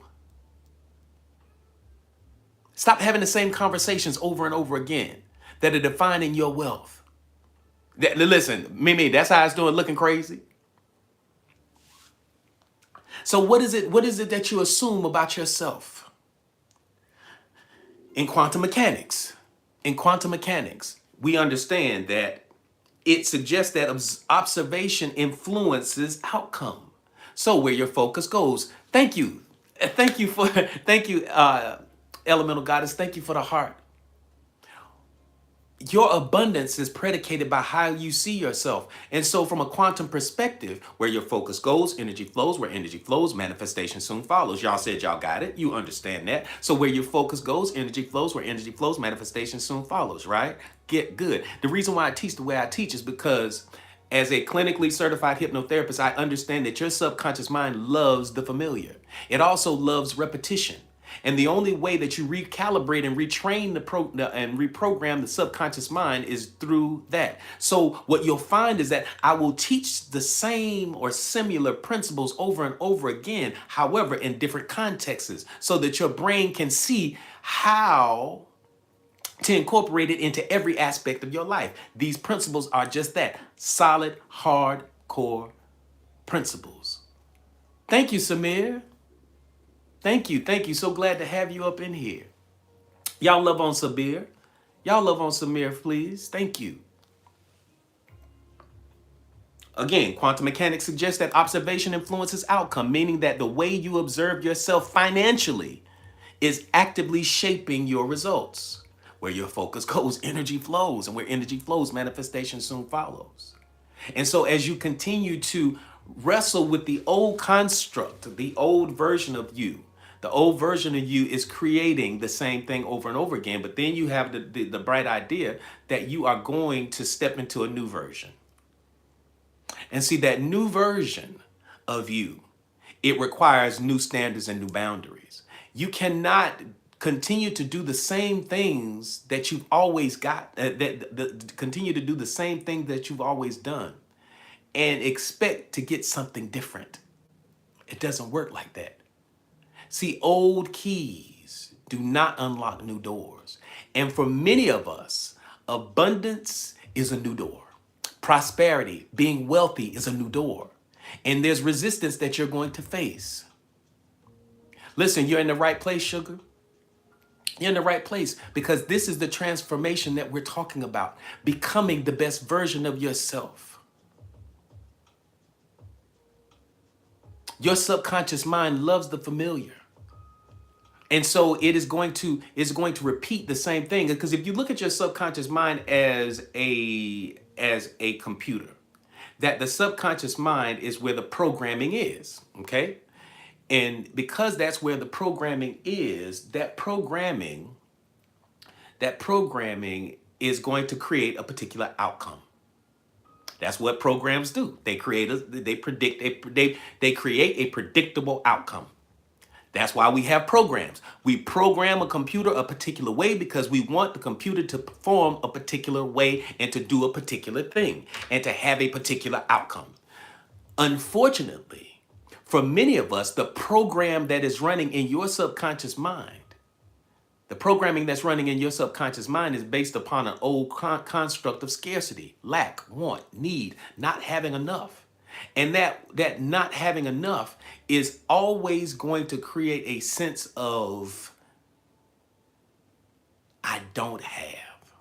Stop having the same conversations over and over again that are defining your wealth. Listen, Mimi, that's how it's doing, looking crazy. So what is it that you assume about yourself? In quantum mechanics, we understand that it suggests that observation influences outcome. So where your focus goes. Thank you, Elemental Goddess. Thank you for the heart. Your abundance is predicated by how you see yourself. And so from a quantum perspective, where your focus goes, energy flows. Where energy flows, manifestation soon follows. Y'all said y'all got it. You understand that. So where your focus goes, energy flows. Where energy flows, manifestation soon follows, right? Get good. The reason why I teach the way I teach is because as a clinically certified hypnotherapist, I understand that your subconscious mind loves the familiar. It also loves repetition. And the only way that you recalibrate and retrain and reprogram the subconscious mind is through that. So what you'll find is that I will teach the same or similar principles over and over again, however, in different contexts, so that your brain can see how to incorporate it into every aspect of your life. These principles are just that, solid, hardcore principles. Thank you, Samir. Thank you. So glad to have you up in here. Y'all love on Samir. Please. Thank you. Again, quantum mechanics suggests that observation influences outcome, meaning that the way you observe yourself financially is actively shaping your results. Where your focus goes, energy flows, and where energy flows, manifestation soon follows. And so as you continue to wrestle with the old construct, the old version of you, The old version of you is creating the same thing over and over again, but then you have the bright idea that you are going to step into a new version. And see, that new version of you, it requires new standards and new boundaries. You cannot continue to do the same things that you've always got, continue to do the same thing that you've always done and expect to get something different. It doesn't work like that. See, old keys do not unlock new doors. And for many of us, abundance is a new door. Prosperity, being wealthy, is a new door. And there's resistance that you're going to face. Listen, you're in the right place, sugar. You're in the right place because this is the transformation that we're talking about, becoming the best version of yourself. Your subconscious mind loves the familiar. And so it is going to repeat the same thing, because if you look at your subconscious mind as a computer, that the subconscious mind is where the programming is, okay? And because that's where the programming is, that programming is going to create a particular outcome. That's what programs do. They create they create a predictable outcome. That's why we have programs. We program a computer a particular way because we want the computer to perform a particular way and to do a particular thing and to have a particular outcome. Unfortunately, for many of us, the program that is running in your subconscious mind, the programming that's running in your subconscious mind is based upon an old construct of scarcity, lack, want, need, not having enough. And that not having enough is always going to create a sense of, I don't have.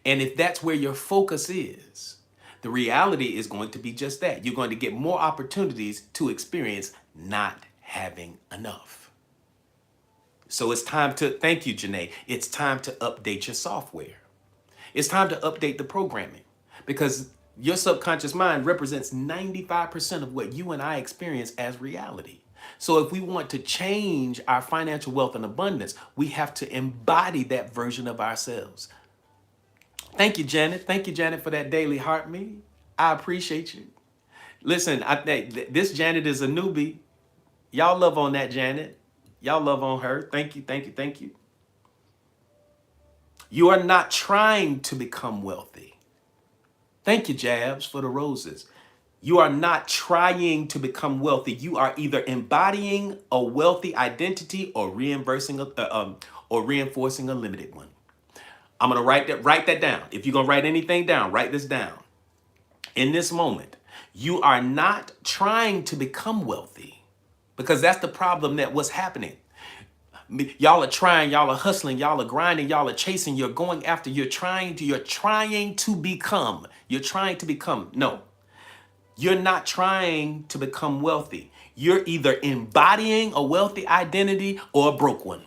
And if that's where your focus is, the reality is going to be just that. You're going to get more opportunities to experience not having enough. So it's time to, thank you, Janae, it's time to update your software. It's time to update the programming, because your subconscious mind represents 95% of what you and I experience as reality. So if we want to change our financial wealth and abundance, we have to embody that version of ourselves. Thank you, Janet. Thank you, Janet, for that daily heart me. I appreciate you. Listen, this Janet is a newbie. Y'all love on that Janet. Y'all love on her. Thank you, thank you, thank you. You are not trying to become wealthy. Thank you, Jabs, for the roses. You are not trying to become wealthy. You are either embodying a wealthy identity or reinforcing a limited one. I'm gonna write that down. If you're gonna write anything down, write this down. In this moment, you are not trying to become wealthy, because that's the problem that what's happening. Y'all are trying, y'all are hustling, y'all are grinding, y'all are chasing, you're going after, you're trying to become. No, you're not trying to become wealthy. You're either embodying a wealthy identity or a broke one.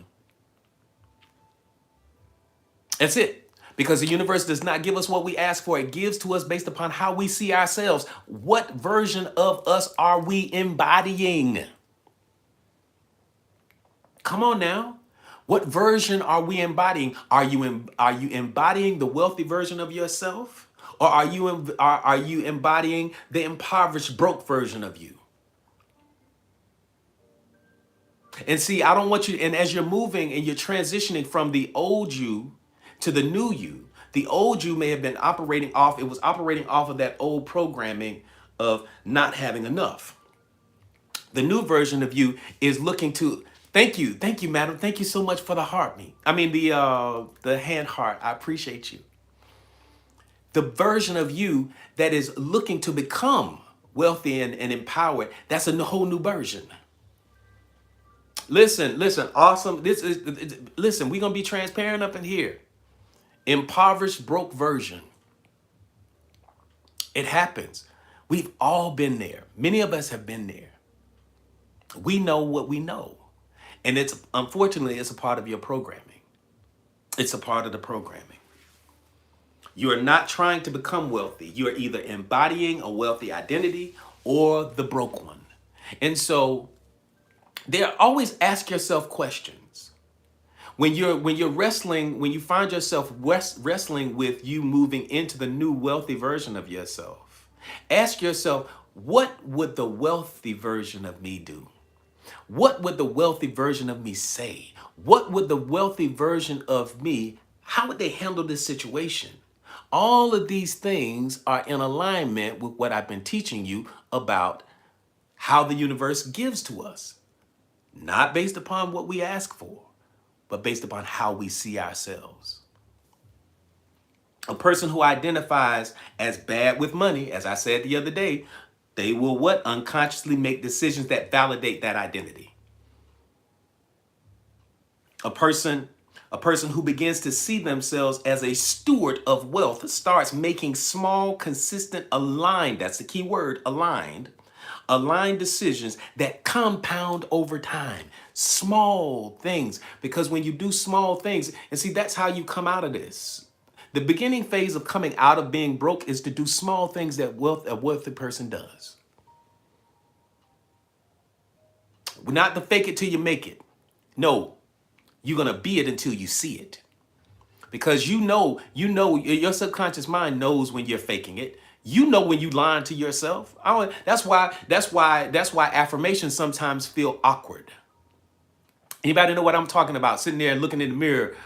That's it. Because the universe does not give us what we ask for. It gives to us based upon how we see ourselves. What version of us are we embodying? Come on now. What version are we embodying? Are you embodying the wealthy version of yourself? Or are you embodying the impoverished, broke version of you? And see, I don't want you, and as you're moving and you're transitioning from the old you to the new you, the old you may have been operating off of that old programming of not having enough. The new version of you is looking to, thank you, madam. Thank you so much for the heart me. I mean, the hand heart. I appreciate you. The version of you that is looking to become wealthy and empowered, that's a whole new version. Listen, awesome. Listen, we're going to be transparent up in here. Impoverished, broke version. It happens. We've all been there. Many of us have been there. We know what we know. And unfortunately, it's a part of your programming. It's a part of the programming. You are not trying to become wealthy. You are either embodying a wealthy identity or the broke one. And so Always ask yourself questions. When you're wrestling, when you find yourself wrestling with you moving into the new wealthy version of yourself, ask yourself, what would the wealthy version of me do? What would the wealthy version of me say? What would the wealthy version of me, how would they handle this situation? All of these things are in alignment with what I've been teaching you about how the universe gives to us, not based upon what we ask for, but based upon how we see ourselves. A person who identifies as bad with money, as I said the other day, they will what? Unconsciously make decisions that validate that identity. A person who begins to see themselves as a steward of wealth starts making small, consistent, aligned, that's the key word, aligned decisions that compound over time. Small things. Because when you do small things, and see, that's how you come out of this. The beginning phase of coming out of being broke is to do small things that a wealthy person does. Not to fake it till you make it. No, you're going to be it until you see it. Because you know, your subconscious mind knows when you're faking it. You know when you lying to yourself. That's why affirmations sometimes feel awkward. Anybody know what I'm talking about? Sitting there looking in the mirror.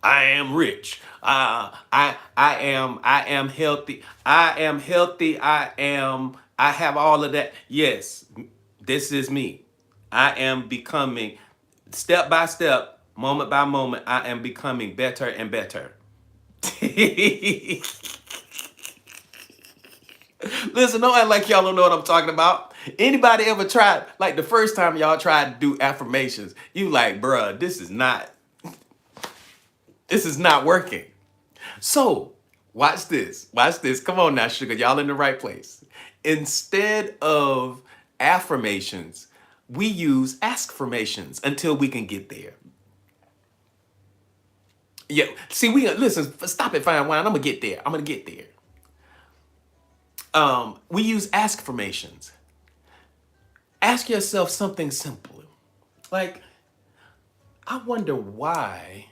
I am rich. I am healthy. I am healthy. I have all of that. Yes, this is me. I am becoming, step by step, moment by moment, I am becoming better and better. Listen, don't act like y'all don't know what I'm talking about. Anybody ever tried, like the first time y'all tried to do affirmations, you like, bruh, this is not working. So watch this. Come on now, sugar. Y'all in the right place. Instead of affirmations, we use askformations until we can get there. Yeah, see, listen, stop it, fine wine. I'm gonna get there. We use askformations. Ask yourself something simple. Like, I wonder why,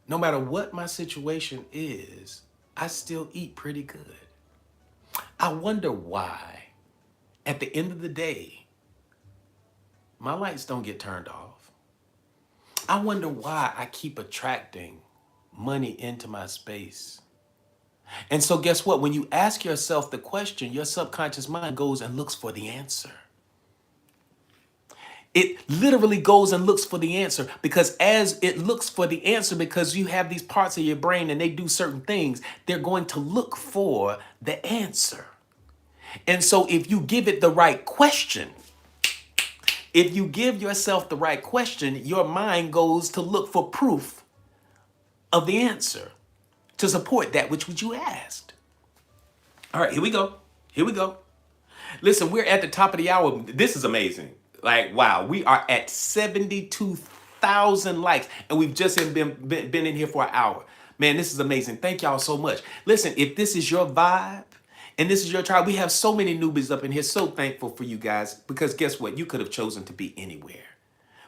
no matter what my situation is, I still eat pretty good. I wonder why, at the end of the day, my lights don't get turned off. I wonder why I keep attracting money into my space. And so guess what? When you ask yourself the question, your subconscious mind goes and looks for the answer. It literally goes and looks for the answer, because as it looks for the answer, because you have these parts of your brain and they do certain things, they're going to look for the answer. And so if you give it the right question, if you give yourself the right question, your mind goes to look for proof of the answer to support that which you asked. All right, here we go. Listen, we're at the top of the hour. This is amazing. Like, wow, we are at 72,000 likes, and we've just been in here for an hour. Man, this is amazing. Thank y'all so much. Listen, if this is your vibe and this is your tribe, we have so many newbies up in here. So thankful for you guys, because guess what? You could have chosen to be anywhere.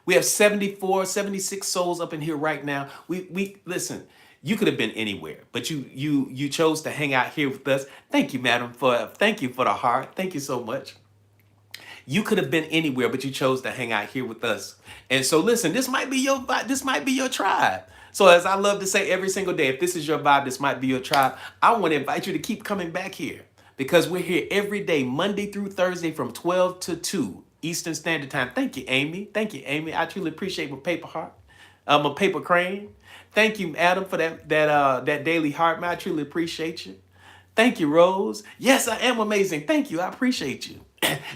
We have 76 souls up in here right now. We listen. You could have been anywhere, but you chose to hang out here with us. Thank you, madam, thank you for the heart. Thank you so much. You could have been anywhere, but you chose to hang out here with us. And so listen, this might be your tribe. So as I love to say every single day, if this is your vibe, this might be your tribe. I want to invite you to keep coming back here, because we're here every day, Monday through Thursday from 12 to 2 Eastern Standard Time. Thank you, Amy. I truly appreciate my paper heart. My paper crane. Thank you, Adam, for that daily heart, man. I truly appreciate you. Thank you, Rose. Yes, I am amazing. Thank you. I appreciate you.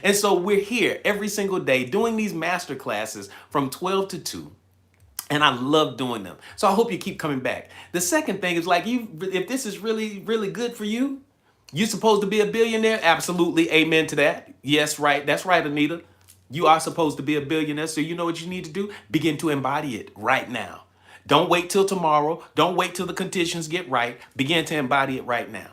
And so we're here every single day doing these master classes from 12 to 2. And I love doing them. So I hope you keep coming back. The second thing is, like, if this is really, really good for you, you're supposed to be a billionaire. Absolutely. Amen to that. Yes, right. That's right, Anita. You are supposed to be a billionaire. So you know what you need to do? Begin to embody it right now. Don't wait till tomorrow. Don't wait till the conditions get right. Begin to embody it right now.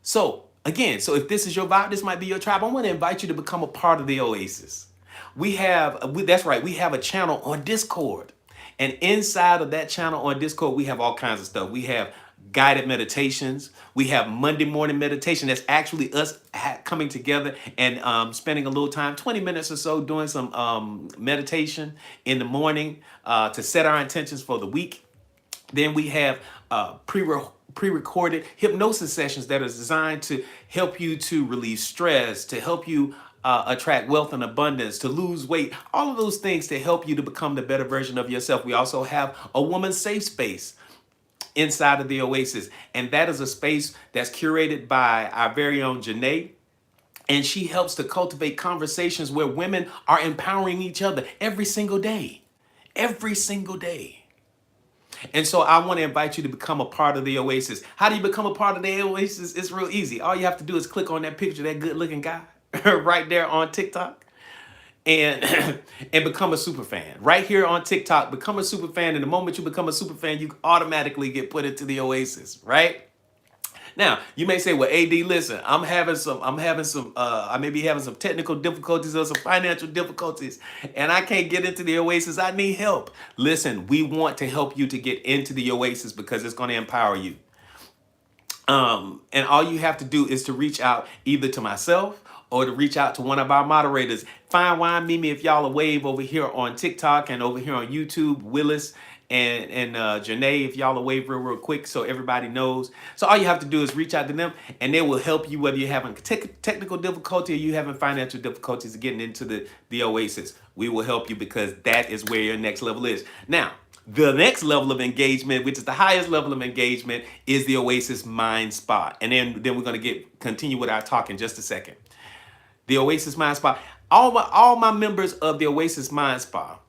So again, if this is your vibe, this might be your tribe. I want to invite you to become a part of the Oasis. That's right, we have a channel on Discord. And inside of that channel on Discord, we have all kinds of stuff. We have guided meditations. We have Monday morning meditation. That's actually us coming together and spending a little time, 20 minutes or so, doing some meditation in the morning to set our intentions for the week. Then we have pre-recorded hypnosis sessions that are designed to help you to relieve stress, to help you attract wealth and abundance, to lose weight, all of those things to help you to become the better version of yourself. We also have a woman's safe space inside of the Oasis, and that is a space that's curated by our very own Janae. And she helps to cultivate conversations where women are empowering each other every single day. Every single day. And so I want to invite you to become a part of the Oasis. How do you become a part of the Oasis? It's real easy. All you have to do is click on that picture, that good looking guy right there on TikTok, and and become a super fan. Right here on TikTok, become a super fan. And the moment you become a super fan, you automatically get put into the Oasis, right? Now, you may say, well, AD, listen, I may be having some technical difficulties or some financial difficulties, and I can't get into the Oasis. I need help. Listen, we want to help you to get into the Oasis because it's going to empower you. And all you have to do is to reach out either to myself or to reach out to one of our moderators. Fine Wine Mimi, if y'all are wave over here on TikTok and over here on YouTube, Willis and Janae, if y'all are wave real quick so everybody knows. So all you have to do is reach out to them and they will help you whether you're having technical difficulty or you having financial difficulties getting into the Oasis. We will help you because that is where your next level is. Now, the next level of engagement, which is the highest level of engagement, is the Oasis Mind Spa. And then we're going to continue with our talk in just a second. The Oasis Mind Spa. All my members of the Oasis Mind Spa,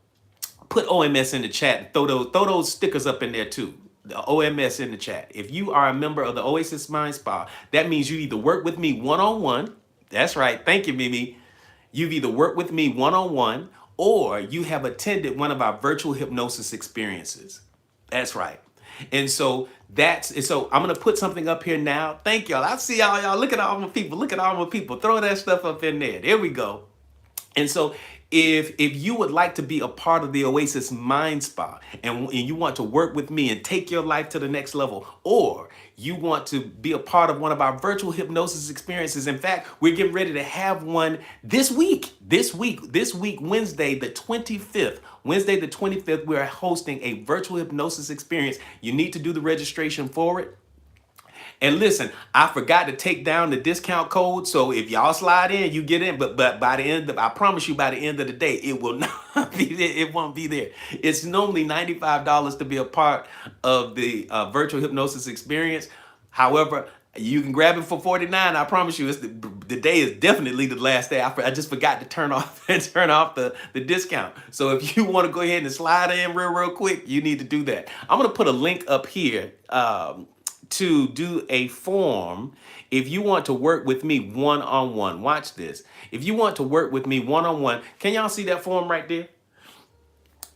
put OMS in the chat and throw those stickers up in there too. The OMS in the chat. If you are a member of the Oasis Mind Spa, that means you either work with me one-on-one. That's right. Thank you, Mimi. You've either worked with me one-on-one or you have attended one of our virtual hypnosis experiences. That's right. And so I'm going to put something up here now. Thank y'all. I see y'all. Look at all my people. Look at all my people. Throw that stuff up in there. There we go. And so if you would like to be a part of the Oasis Mind Spa and you want to work with me and take your life to the next level, or you want to be a part of one of our virtual hypnosis experiences. In fact, we're getting ready to have one this week, Wednesday, the 25th. Wednesday, the 25th, we're hosting a virtual hypnosis experience. You need to do the registration for it. And listen, I forgot to take down the discount code. So if y'all slide in, you get in. But by the end I promise you, by the end of the day, it will not be there. It won't be there. It's normally $95 to be a part of the virtual hypnosis experience. However, you can grab it for $49. I promise you, the day is definitely the last day. I just forgot to turn off the discount. So if you want to go ahead and slide in real quick, you need to do that. I'm going to put a link up here to do a form if you want to work with me one-on-one. Watch this. If you want to work with me one-on-one, can y'all see that form right there?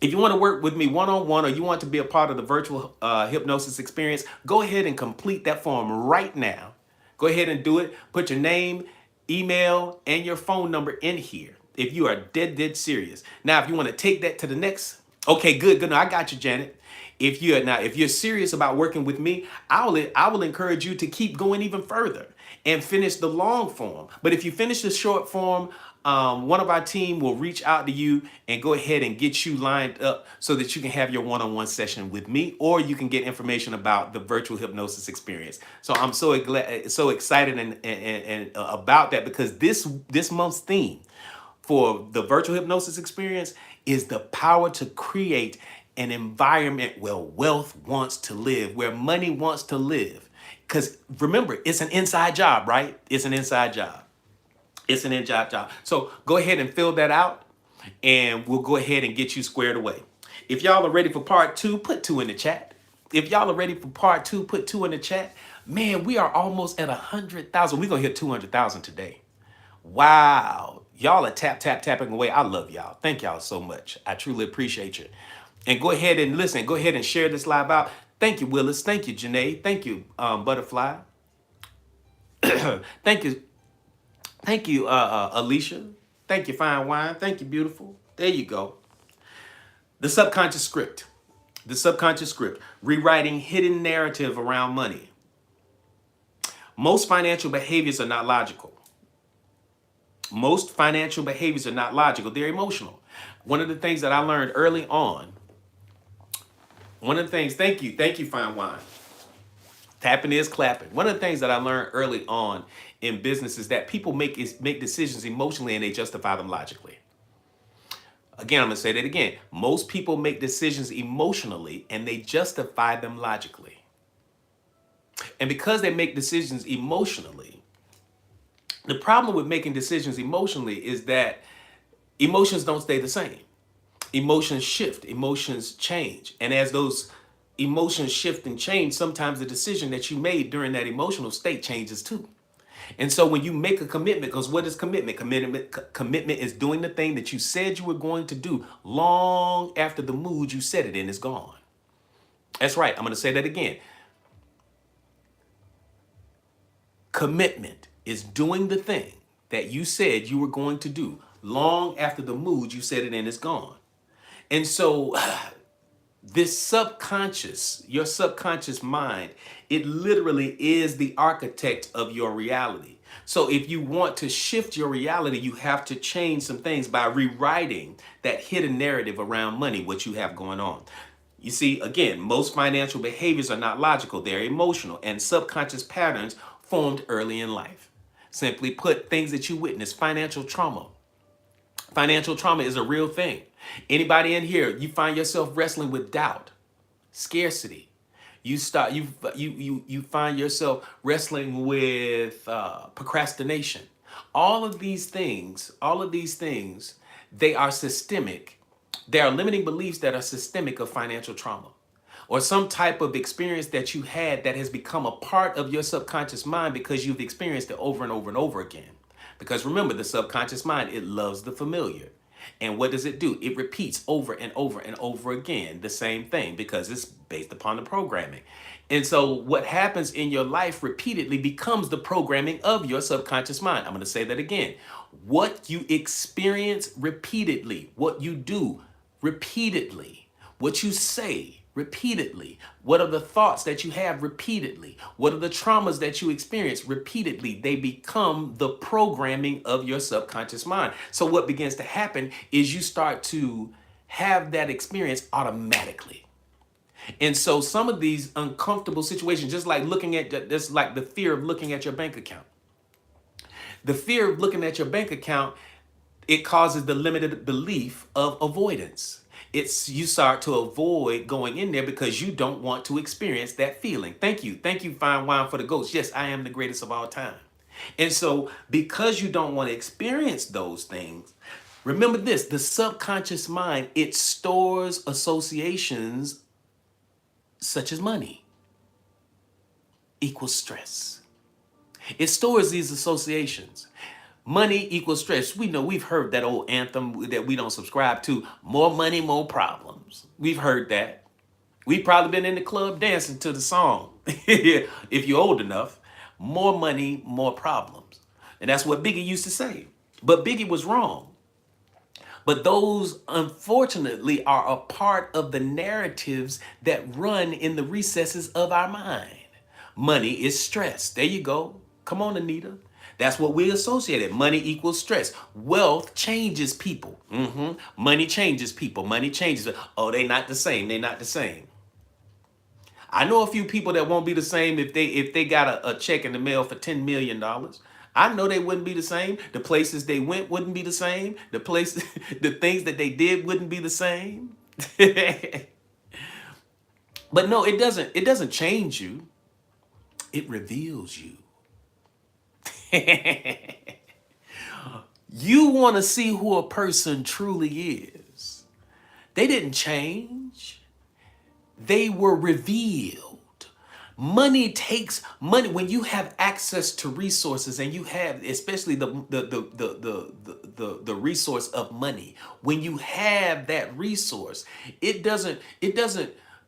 If you want to work with me one-on-one or you want to be a part of the virtual hypnosis experience, go ahead and complete that form right now. Go ahead and do it. Put your name, email, and your phone number in here if you are dead serious. Now, if you want to take that to the next, okay, good. No, I got you, Janet. If you're serious about working with me, I will encourage you to keep going even further and finish the long form. But if you finish the short form, one of our team will reach out to you and go ahead and get you lined up so that you can have your one-on-one session with me, or you can get information about the virtual hypnosis experience. So I'm so excited and about that, because this month's theme for the virtual hypnosis experience is the power to create an environment where wealth wants to live, where money wants to live. Because remember, it's an inside job, right? It's an inside job. It's an inside job. So go ahead and fill that out and we'll go ahead and get you squared away. If y'all are ready for part 2, put 2 in the chat. If y'all are ready for part 2, put 2 in the chat. Man, we are almost at 100,000. We're going to hit 200,000 today. Wow. Y'all are tapping away. I love y'all. Thank y'all so much. I truly appreciate you. And go ahead and listen. Go ahead and share this live out. Thank you, Willis. Thank you, Janae. Thank you, Butterfly. Thank you, Alicia. Thank you, fine wine. Thank you, beautiful. There you go. The subconscious script. The subconscious script. Rewriting hidden narrative around money. Most financial behaviors are not logical. Most financial behaviors are not logical. They're emotional. One of the things that I learned early on, thank you, fine wine. Tapping is clapping. One of the things that I learned early on in business is that people make decisions emotionally and they justify them logically. Again, I'm going to say that again. Most people make decisions emotionally and they justify them logically. And because they make decisions emotionally, the problem with making decisions emotionally is that emotions don't stay the same. Emotions shift, emotions change. And as those emotions shift and change, sometimes the decision that you made during that emotional state changes too. And so when you make a commitment, because what is commitment? Commitment is doing the thing that you said you were going to do long after the mood you said it in is gone. That's right. I'm going to say that again. Commitment is doing the thing that you said you were going to do long after the mood you said it in is gone. And so this subconscious, your subconscious mind, it literally is the architect of your reality. So if you want to shift your reality, you have to change some things by rewriting that hidden narrative around money, what you have going on. You see, again, most financial behaviors are not logical. They're emotional and subconscious patterns formed early in life. Simply put, things that you witness, financial trauma. Financial trauma is a real thing. Anybody in here, you find yourself wrestling with doubt, scarcity. You find yourself wrestling with procrastination. All of these things, they are systemic. They are limiting beliefs that are systemic of financial trauma, or some type of experience that you had that has become a part of your subconscious mind because you've experienced it over and over and over again. Because remember, the subconscious mind, it loves the familiar. And what does it do? It repeats over and over and over again the same thing because it's based upon the programming. And so what happens in your life repeatedly becomes the programming of your subconscious mind. I'm going to say that again. What you experience repeatedly, what you do repeatedly, what you say repeatedly, what are the thoughts that you have repeatedly, what are the traumas that you experience repeatedly, they become the programming of your subconscious mind. So what begins to happen is you start to have that experience automatically. And so some of these uncomfortable situations, just like the fear of looking at your bank account. The fear of looking at your bank account, it causes the limited belief of avoidance. You start to avoid going in there because you don't want to experience that feeling. Thank you, fine wine for the ghost. Yes, I am the greatest of all time. And so because you don't want to experience those things, remember this, the subconscious mind, it stores associations such as money equals stress. It stores these associations. Money equals stress. We know, we've heard that old anthem that we don't subscribe to. More money, more problems. We've heard that. We've probably been in the club dancing to the song. If you're old enough. More money, more problems. And that's what Biggie used to say. But Biggie was wrong. But those, unfortunately, are a part of the narratives that run in the recesses of our mind. Money is stress. There you go. Come on, Anita. That's what we associated. Money equals stress. Wealth changes people. Money changes people. Money changes. Oh, they not the same. They not the same. I know a few people that won't be the same if they got a check in the mail for $10 million. I know they wouldn't be the same. The places they went wouldn't be the same. The things that they did wouldn't be the same. But no, it doesn't change you. It reveals you. You want to see who a person truly is. They didn't change. They were revealed. Money takes money when you have access to resources, and you have especially the resource of money. When you have that resource, it doesn't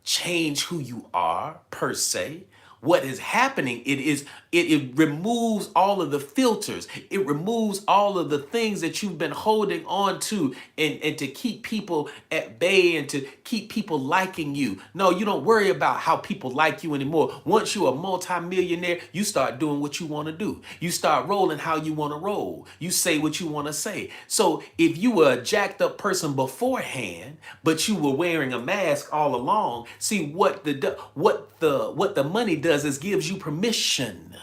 change who you are per se. What is happening, it removes all of the filters. It removes all of the things that you've been holding on to and to keep people at bay and to keep people liking you. No, you don't worry about how people like you anymore. Once you're a multimillionaire, you start doing what you want to do. You start rolling how you want to roll. You say what you want to say. So if you were a jacked up person beforehand, but you were wearing a mask all along, see what the money does is gives you permission.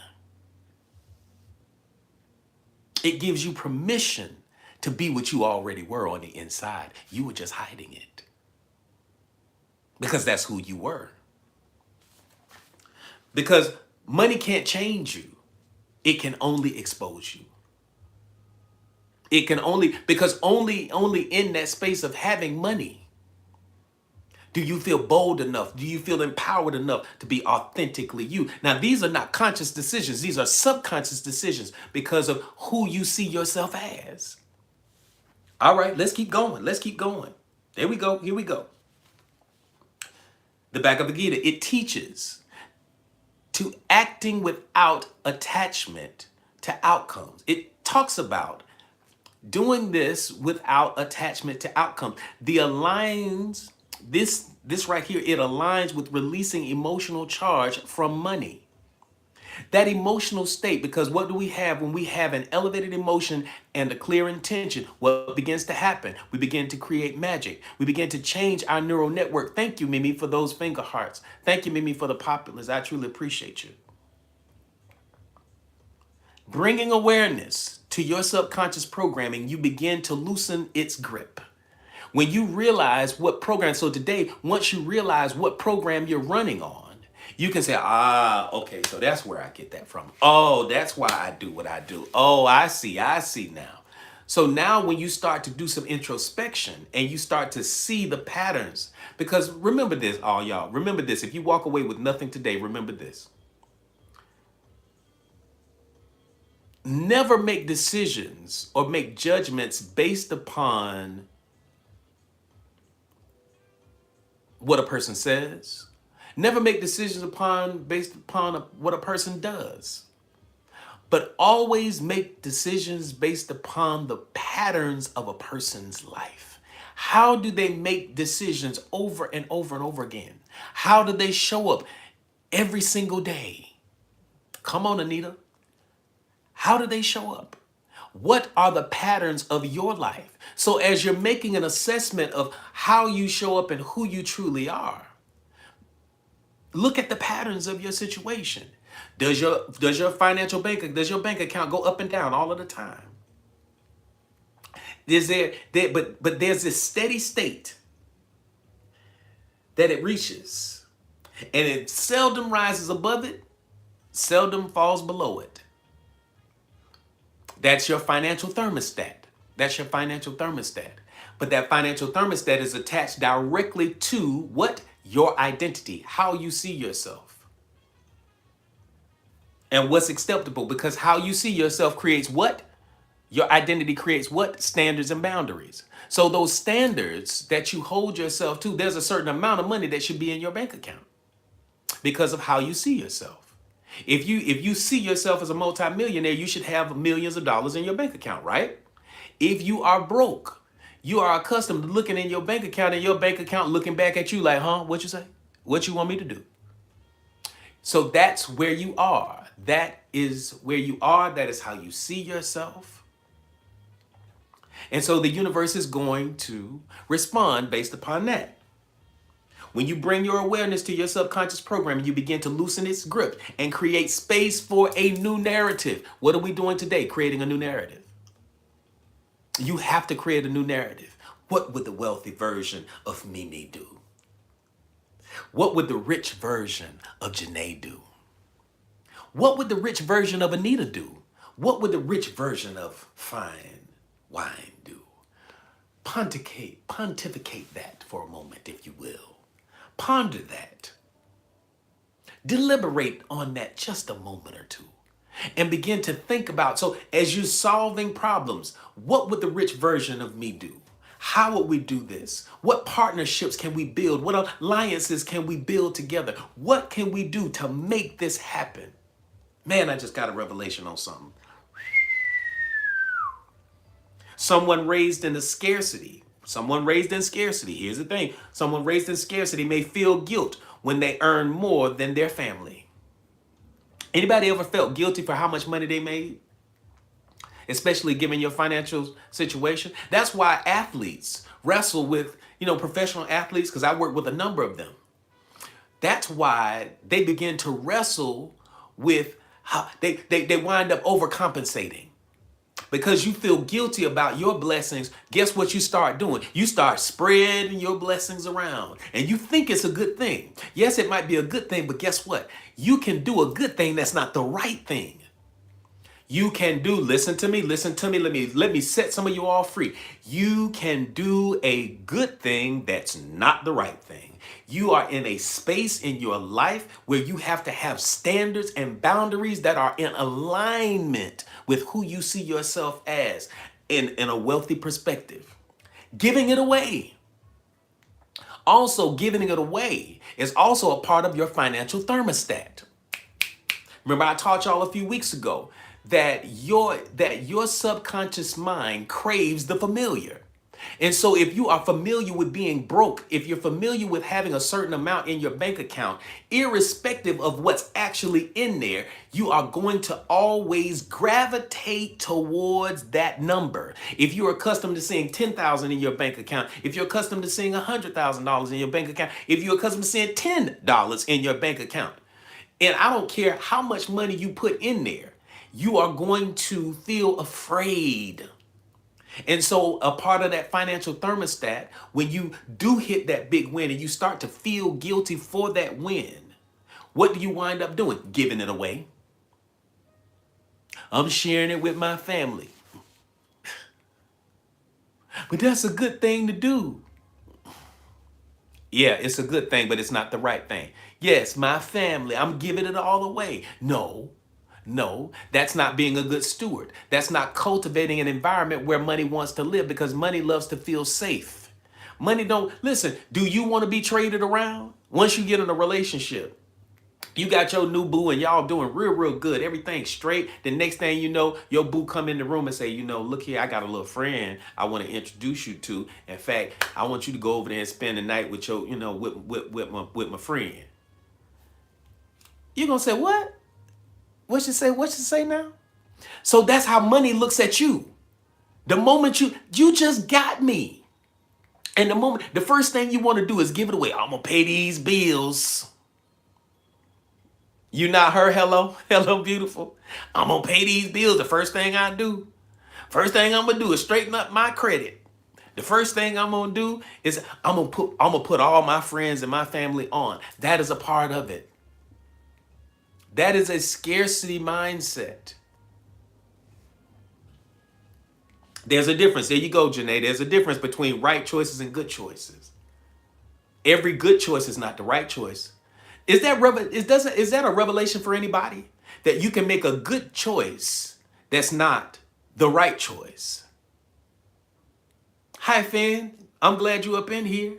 It gives you permission to be what you already were on the inside. You were just hiding it because that's who you were. Because money can't change you. It can only expose you. It can only, because only in that space of having money do you feel bold enough? Do you feel empowered enough to be authentically you? Now, these are not conscious decisions. These are subconscious decisions because of who you see yourself as. All right, let's keep going. Let's keep going. There we go. Here we go. The Bhagavad Gita, it teaches to acting without attachment to outcomes. It talks about doing this without attachment to outcomes. The aligns, this right here, it aligns with releasing emotional charge from money. That emotional state, because what do we have when we have an elevated emotion and a clear intention? What begins to happen? We begin to create magic. We begin to change our neural network. Thank you, Mimi, for those finger hearts. Thank you, Mimi, for the populace. I truly appreciate you. Bringing awareness to your subconscious programming, you begin to loosen its grip. When you realize what program, so today, once you realize what program you're running on, you can say, okay, so that's where I get that from. Oh, that's why I do what I do. Oh, I see now. So now when you start to do some introspection and you start to see the patterns, because remember this, all y'all, remember this. If you walk away with nothing today, remember this. Never make decisions or make judgments based upon what a person says. Never make decisions based upon what a person does. But always make decisions based upon the patterns of a person's life. How do they make decisions over and over and over again? How do they show up every single day? Come on, Anita. How do they show up? What are the patterns of your life? So as you're making an assessment of how you show up and who you truly are, look at the patterns of your situation. Does your bank account go up and down all of the time? But there's this steady state that it reaches, and it seldom rises above it, seldom falls below it. That's your financial thermostat. That's your financial thermostat. But that financial thermostat is attached directly to what? Your identity, how you see yourself. And what's acceptable, because how you see yourself creates what? Your identity creates what? Standards and boundaries. So those standards that you hold yourself to, there's a certain amount of money that should be in your bank account because of how you see yourself. If you see yourself as a multimillionaire, you should have millions of dollars in your bank account, right? If you are broke, you are accustomed to looking in your bank account and your bank account looking back at you like, what you say? What you want me to do? So that's where you are. That is where you are. That is how you see yourself. And so the universe is going to respond based upon that. When you bring your awareness to your subconscious program, you begin to loosen its grip and create space for a new narrative. What are we doing today? Creating a new narrative. You have to create a new narrative. What would the wealthy version of Mimi do? What would the rich version of Janae do? What would the rich version of Anita do? What would the rich version of Fine Wine do? Pontificate that for a moment, if you will. Ponder that. Deliberate on that just a moment or two. And begin to think about, so as you're solving problems, what would the rich version of me do? How would we do this? What partnerships can we build? What alliances can we build together? What can we do to make this happen? Man, I just got a revelation on something. Someone raised in a scarcity. Someone raised in scarcity. Here's the thing. Someone raised in scarcity may feel guilt when they earn more than their family. Anybody ever felt guilty for how much money they made? Especially given your financial situation. That's why athletes wrestle with, professional athletes, because I work with a number of them. That's why they begin to wrestle with how they wind up overcompensating. Because you feel guilty about your blessings, guess what you start doing? You start spreading your blessings around. And you think it's a good thing. Yes, it might be a good thing, but guess what? You can do a good thing that's not the right thing. You can do, listen to me, let me set some of you all free. You can do a good thing that's not the right thing. You are in a space in your life where you have to have standards and boundaries that are in alignment with who you see yourself as in a wealthy perspective. Giving it away. Also, giving it away is also a part of your financial thermostat. Remember, I taught y'all a few weeks ago that your subconscious mind craves the familiar. And so if you are familiar with being broke, if you're familiar with having a certain amount in your bank account, irrespective of what's actually in there, you are going to always gravitate towards that number. If you're accustomed to seeing $10,000 in your bank account, if you're accustomed to seeing $100,000 in your bank account, if you're accustomed to seeing $10 in your bank account, and I don't care how much money you put in there, you are going to feel afraid. And so a part of that financial thermostat, when you do hit that big win and you start to feel guilty for that win, what do you wind up doing? Giving it away. I'm sharing it with my family. But that's a good thing to do. Yeah, it's a good thing, but it's not the right thing. Yes, my family, I'm giving it all away. No, that's not being a good steward. That's not cultivating an environment where money wants to live, because money loves to feel safe. Money don't, listen, do you want to be traded around? Once you get in a relationship, you got your new boo and y'all doing real good. Everything's straight. The next thing you know, your boo come in the room and say, look here, I got a little friend I want to introduce you to. In fact, I want you to go over there and spend the night with your, with my friend. You're going to say, what? What you say now? So that's how money looks at you. The moment you just got me. And the first thing you want to do is give it away. I'm going to pay these bills. You not her? Hello, beautiful. I'm going to pay these bills. The first thing I do. First thing I'm going to do is straighten up my credit. The first thing I'm going to do is I'm going to put all my friends and my family on. That is a part of it. That is a scarcity mindset. There's a difference. There you go, Janae. There's a difference between right choices and good choices. Every good choice is not the right choice. Is that a revelation for anybody? That you can make a good choice that's not the right choice. Hi, Finn. I'm glad you up in here.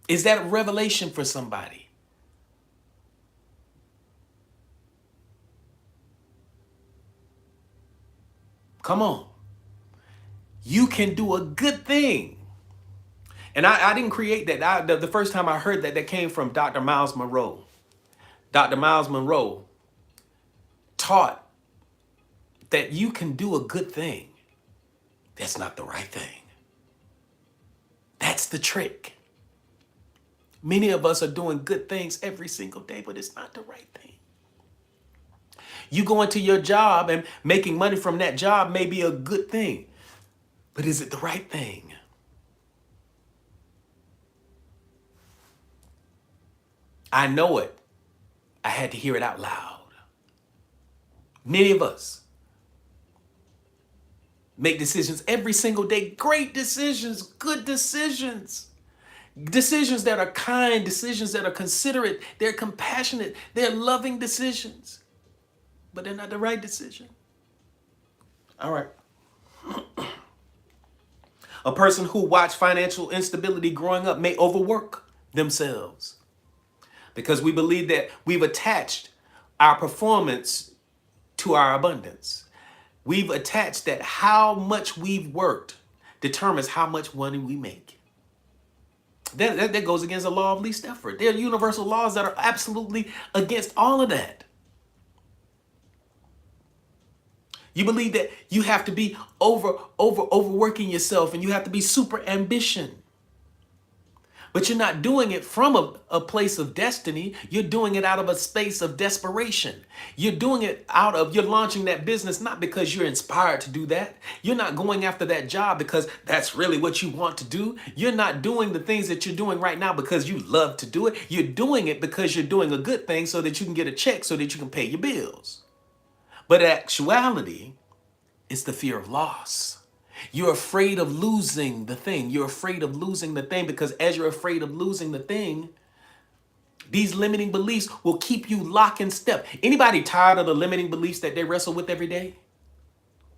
Is that a revelation for somebody? Come on. You can do a good thing. And I didn't create that. The first time I heard that came from Dr. Miles Monroe. Dr. Miles Monroe taught that you can do a good thing. That's not the right thing. That's the trick. Many of us are doing good things every single day, but it's not the right thing. You going to your job and making money from that job may be a good thing, but is it the right thing? I know it. I had to hear it out loud. Many of us make decisions every single day, great decisions, good decisions. Decisions that are kind, decisions that are considerate, they're compassionate, they're loving decisions, but they're not the right decision. All right. A person who watched financial instability growing up may overwork themselves because we believe that we've attached our performance to our abundance. We've attached that how much we've worked determines how much money we make. That goes against the law of least effort. There are universal laws that are absolutely against all of that. You believe that you have to be overworking yourself and you have to be super ambition. But you're not doing it from a place of destiny. You're doing it out of a space of desperation. You're doing it you're launching that business not because you're inspired to do that. You're not going after that job because that's really what you want to do. You're not doing the things that you're doing right now because you love to do it. You're doing it because you're doing a good thing so that you can get a check so that you can pay your bills. But in actuality, it's the fear of loss. You're afraid of losing the thing. You're afraid of losing the thing because as you're afraid of losing the thing, these limiting beliefs will keep you lock in step. Anybody tired of the limiting beliefs that they wrestle with every day?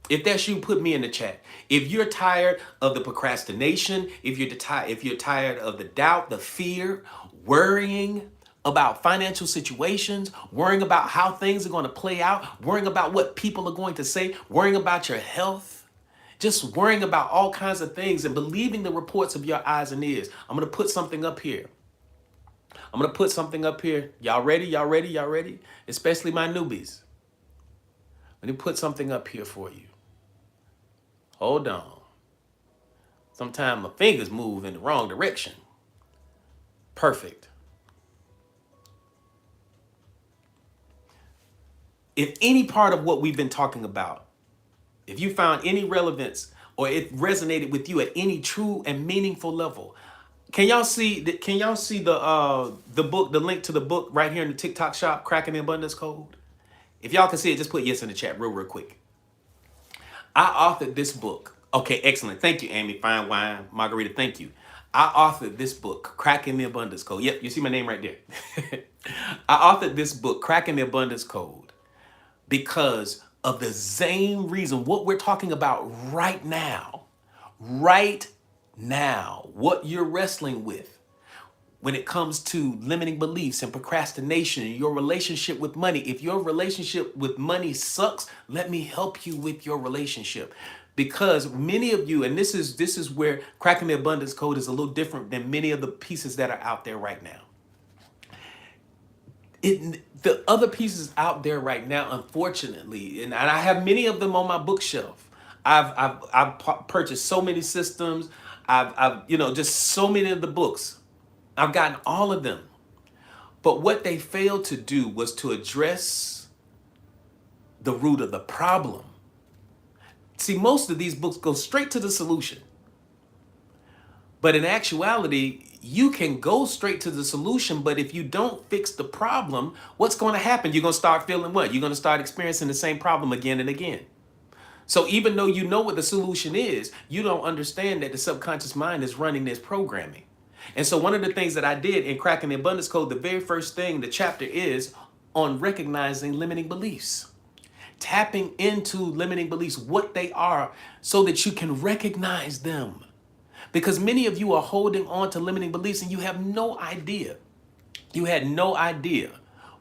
If that's you, put me in the chat. If you're tired of the procrastination, if you're tired of the doubt, the fear, worrying about financial situations, worrying about how things are going to play out, worrying about what people are going to say, worrying about your health, just worrying about all kinds of things and believing the reports of your eyes and ears. I'm going to put something up here. Y'all ready? Y'all ready? Y'all ready? Especially my newbies. Let me put something up here for you. Hold on. Sometimes my fingers move in the wrong direction. Perfect. If any part of what we've been talking about, if you found any relevance or it resonated with you at any true and meaningful level, can y'all see the book, the link to the book right here in the TikTok shop, Cracking the Abundance Code? If y'all can see it, just put yes in the chat real quick. I authored this book. Okay, excellent. Thank you, Amy. Fine wine, margarita. Thank you. I authored this book, Cracking the Abundance Code. Yep, you see my name right there. I authored this book, Cracking the Abundance Code, because of the same reason, what we're talking about right now, what you're wrestling with when it comes to limiting beliefs and procrastination, your relationship with money. If your relationship with money sucks, let me help you with your relationship. Because many of you, and this is where Cracking the Abundance Code is a little different than many of the pieces that are out there right now. The other pieces out there right now, unfortunately, and I have many of them on my bookshelf. I've purchased so many systems. I've just so many of the books. I've gotten all of them. But what they failed to do was to address the root of the problem. See, most of these books go straight to the solution. But in actuality, you can go straight to the solution, but if you don't fix the problem, what's going to happen? You're going to start feeling what? You're going to start experiencing the same problem again and again. So even though you know what the solution is, you don't understand that the subconscious mind is running this programming. And so one of the things that I did in Cracking the Abundance Code, the very first thing, the chapter is on recognizing limiting beliefs. Tapping into limiting beliefs, what they are, so that you can recognize them. Because many of you are holding on to limiting beliefs and you have no idea. You had no idea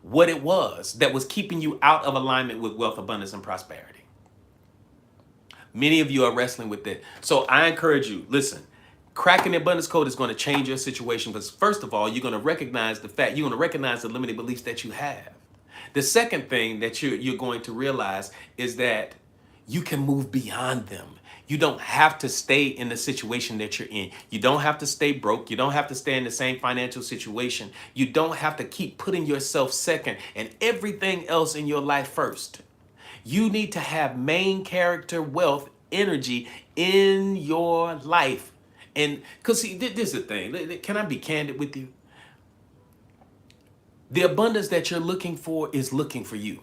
what it was that was keeping you out of alignment with wealth, abundance, and prosperity. Many of you are wrestling with it. So I encourage you, listen, Cracking the Abundance Code is going to change your situation. Because first of all, you're going to recognize the limiting beliefs that you have. The second thing that you're going to realize is that you can move beyond them. You don't have to stay in the situation that you're in. You don't have to stay broke. You don't have to stay in the same financial situation. You don't have to keep putting yourself second and everything else in your life first. You need to have main character wealth energy in your life. And because see, this is the thing. Can I be candid with you? The abundance that you're looking for is looking for you.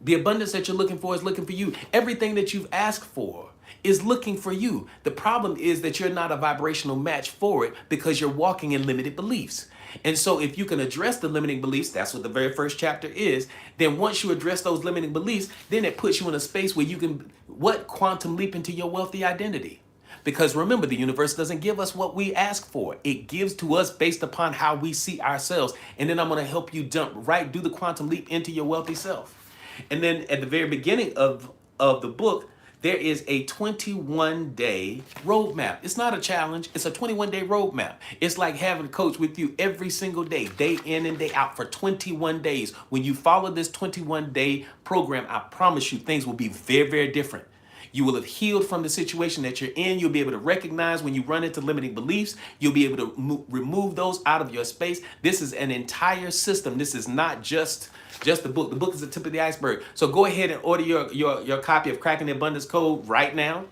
The abundance that you're looking for is looking for you. Everything that you've asked for is looking for you. The problem is that you're not a vibrational match for it because you're walking in limited beliefs. And so if you can address the limiting beliefs, that's what the very first chapter is, then once you address those limiting beliefs, then it puts you in a space where you can, what, quantum leap into your wealthy identity. Because remember, the universe doesn't give us what we ask for. It gives to us based upon how we see ourselves. And then I'm going to help you do the quantum leap into your wealthy self. And then at the very beginning of the book, there is a 21-day roadmap. It's not a challenge. It's a 21-day roadmap. It's like having a coach with you every single day in and day out for 21 days. When you follow this 21-day program, I promise you things will be very, very different. You will have healed from the situation that you're in. You'll be able to recognize when you run into limiting beliefs. You'll be able to remove those out of your space. This is an entire system. This is not just the book. The book is the tip of the iceberg. So go ahead and order your copy of Cracking the Abundance Code right now.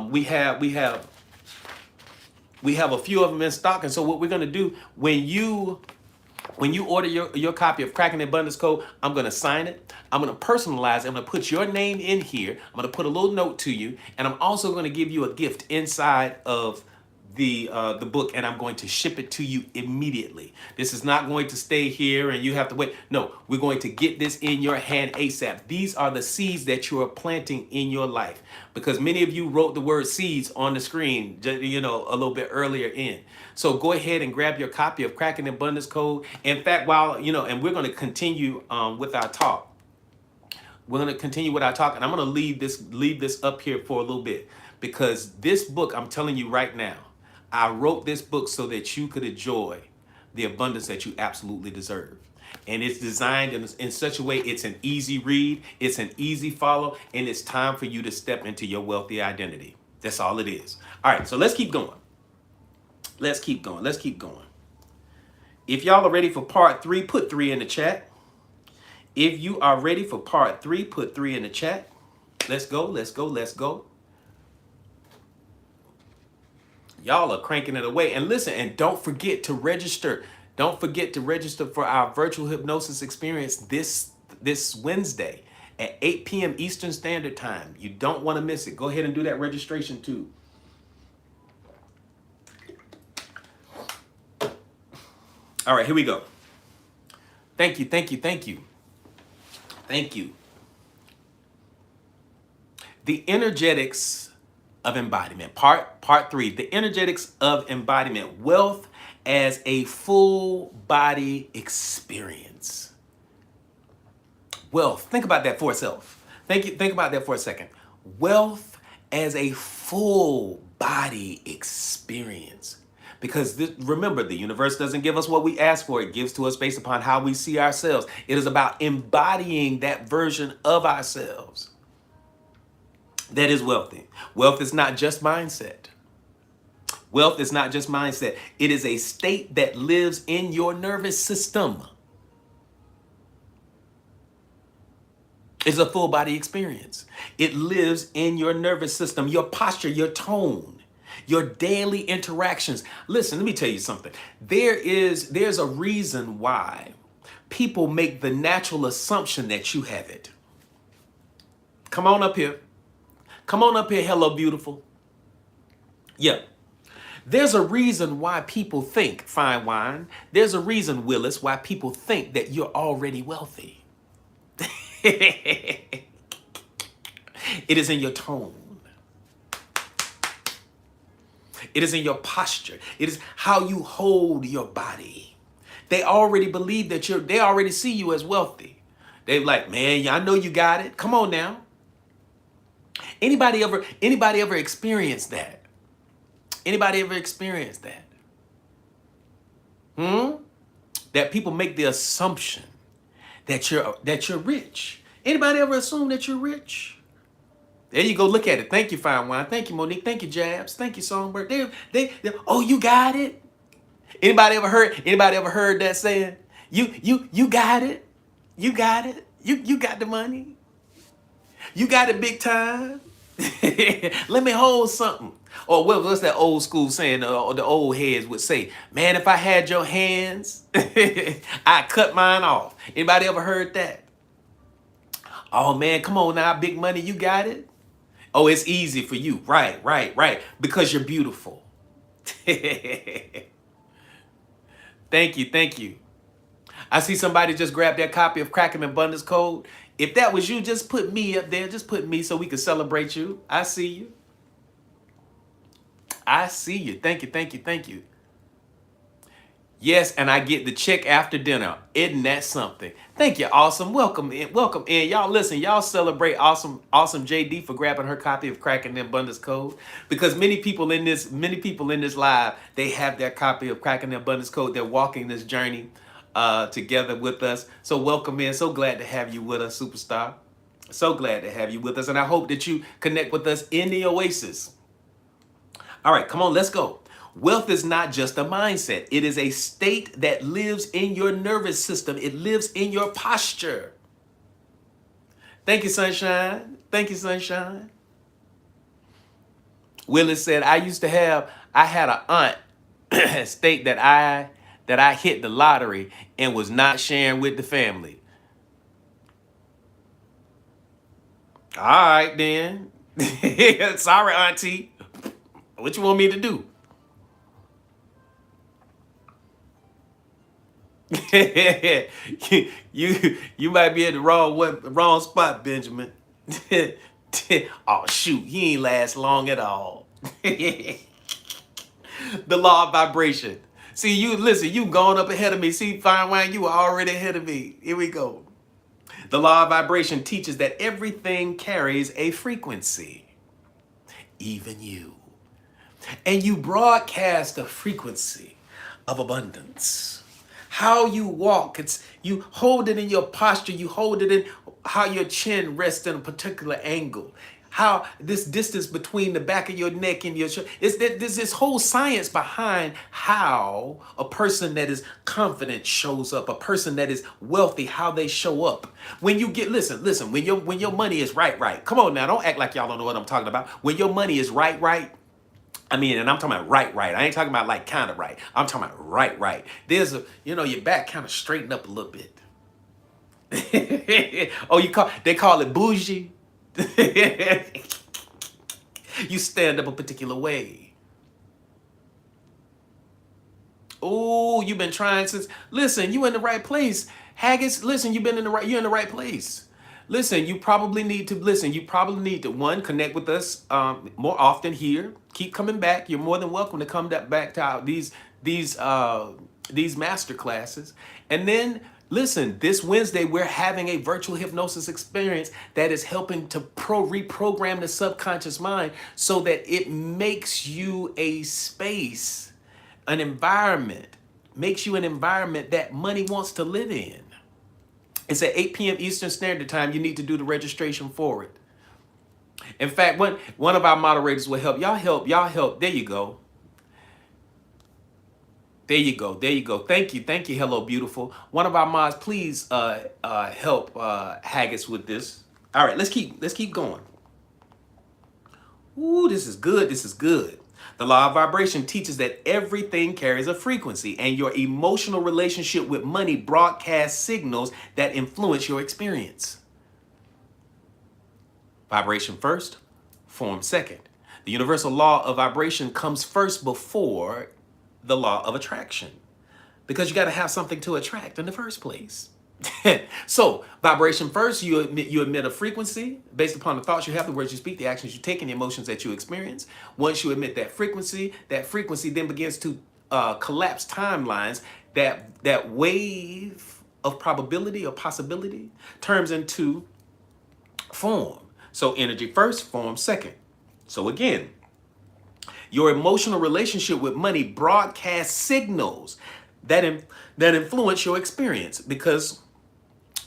We have a few of them in stock. And so what we're going to do when you order your copy of Cracking the Abundance Code, I'm going to sign it. I'm going to personalize it. I'm going to put your name in here. I'm going to put a little note to you. And I'm also going to give you a gift inside of the book, and I'm going to ship it to you immediately. This is not going to stay here and you have to wait. No, we're going to get this in your hand ASAP. These are the seeds that you are planting in your life, because many of you wrote the word seeds on the screen, a little bit earlier in. So go ahead and grab your copy of Cracking the Abundance Code. In fact, and we're going to continue with our talk. We're going to continue with our talk, and I'm going to leave this up here for a little bit, because this book, I'm telling you right now, I wrote this book so that you could enjoy the abundance that you absolutely deserve. And it's designed in such a way, it's an easy read, it's an easy follow, and it's time for you to step into your wealthy identity. That's all it is. All right, so let's keep going. Let's keep going. If y'all are ready for part 3, put 3 in the chat. If you are ready for part 3, put 3 in the chat. Let's go. Y'all are cranking it away. And listen, and don't forget to register. Don't forget to register for our virtual hypnosis experience this Wednesday at 8 p.m. Eastern Standard Time. You don't want to miss it. Go ahead and do that registration too. All right, here we go. Thank you. The energetics of embodiment, part 3, the energetics of embodiment, wealth as a full body experience. Wealth, think about that for itself. Think about that for a second. Wealth as a full body experience. Because remember, the universe doesn't give us what we ask for. It gives to us based upon how we see ourselves. It is about embodying that version of ourselves that is wealthy. Wealth is not just mindset. Wealth is not just mindset. It is a state that lives in your nervous system. It's a full body experience. It lives in your nervous system, your posture, your tone, your daily interactions. Listen, let me tell you something. There's a reason why people make the natural assumption that you have it. Come on up here. Hello, beautiful. Yeah. There's a reason why people think, fine wine. There's a reason, Willis, why people think that you're already wealthy. It is in your tone. It is in your posture. It is how you hold your body. They already believe that they already see you as wealthy. They're like, man, I know you got it. Come on now. Anybody ever experienced that? Anybody ever experienced that? That people make the assumption that you're rich. Anybody ever assume that you're rich? There you go. Look at it. Thank you, Fine Wine. Thank you, Monique. Thank you, Jabs. Thank you, Songbird. Oh, you got it. Anybody ever heard that saying? You got it. You got it. You got the money. You got it big time. Let me hold something. Or what's that old school saying? The old heads would say, man, if I had your hands, I'd cut mine off. Anybody ever heard that? Oh, man, come on now, big money, you got it? Oh, it's easy for you. Right. Because you're beautiful. Thank you. Thank you. I see somebody just grab their copy of Cracking Abundance Code. If that was you, just put me up there. Just put me so we can celebrate you. I see you. I see you. Thank you. Thank you. Thank you. Yes, and I get the check after dinner. Isn't that something? Thank you, Awesome. Welcome in. Welcome in. Y'all listen, y'all celebrate Awesome JD for grabbing her copy of Cracking the Abundance Code. Because many people in this live, they have their copy of Cracking the Abundance Code. They're walking this journey together with us. So welcome in. So glad to have you with us, superstar. So glad to have you with us. And I hope that you connect with us in the Oasis. All right, come on, let's go. Wealth is not just a mindset. It is a state that lives in your nervous system. It lives in your posture. Thank you, Sunshine. Thank you, Sunshine. Willis said, I had an aunt state that I hit the lottery and was not sharing with the family. All right, then. Sorry, Auntie. What you want me to do? you might be at the wrong spot, Benjamin. Oh shoot, he ain't last long at all. The law of vibration. See, you going up ahead of me. See, fine wine, you were already ahead of me. Here we go. The law of vibration teaches that everything carries a frequency, even you. And you broadcast a frequency of abundance. How you walk, you hold it in your posture, you hold it in how your chin rests in a particular angle. How this distance between the back of your neck and your shoulder. There's this whole science behind how a person that is confident shows up, a person that is wealthy, how they show up. When you get, listen, when your money is right. Come on now, don't act like y'all don't know what I'm talking about. When your money is right. I mean, and I'm talking about right. I ain't talking about like kind of right. I'm talking about right. There's your back kind of straighten up a little bit. Oh, they call it bougie. You stand up a particular way. Oh, you've been trying since. Listen, you in the right place. Haggis, listen, you're in the right place. Listen, you probably need to one, connect with us more often here. Keep coming back. You're more than welcome to come back to these master classes. And then listen, this Wednesday we're having a virtual hypnosis experience that is helping to reprogram the subconscious mind so that it makes you a space, an environment, makes you an environment that money wants to live in. It's at 8 p.m. Eastern Standard Time. You need to do the registration for it. In fact, one of our moderators will help. Y'all help. There you go. Thank you. Hello, beautiful. One of our mods, please help Haggis with this. All right, let's keep going. Ooh, this is good. The law of vibration teaches that everything carries a frequency, and your emotional relationship with money broadcasts signals that influence your experience. Vibration first, form second. The universal law of vibration comes first before the law of attraction, because you got to have something to attract in the first place. So vibration first, you emit a frequency based upon the thoughts you have, the words you speak, the actions you take, and the emotions that you experience. Once you emit that frequency then begins to collapse timelines. That wave of probability or possibility turns into form. So energy first, form second. So again, your emotional relationship with money broadcasts signals that influence your experience, because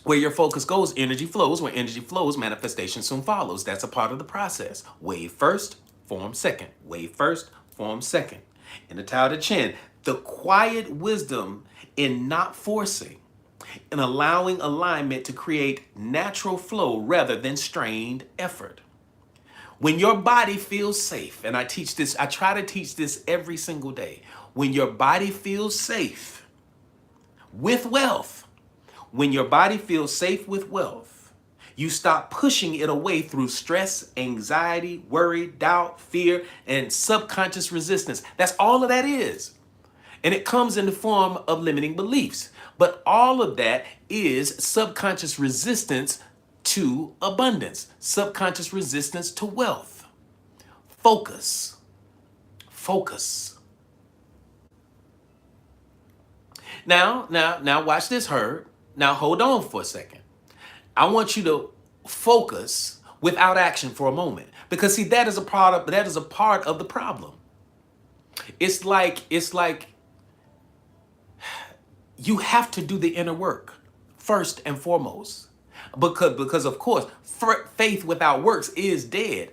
where your focus goes, energy flows. Where energy flows, manifestation soon follows. That's a part of the process. Wave first, form second. Wave first, form second. In the Tao Te Ching, the quiet wisdom in not forcing and allowing alignment to create natural flow rather than strained effort. When your body feels safe, and I try to teach this every single day. When your body feels safe with wealth, when your body feels safe with wealth, you stop pushing it away through stress, anxiety, worry, doubt, fear, and subconscious resistance. That's all of that is. And it comes in the form of limiting beliefs. But all of that is subconscious resistance to abundance, subconscious resistance to wealth. Focus. Focus. Now, watch this, Herb. Now, hold on for a second. I want you to focus without action for a moment, because see, that is a part of the problem. It's like you have to do the inner work first and foremost, because of course, faith without works is dead.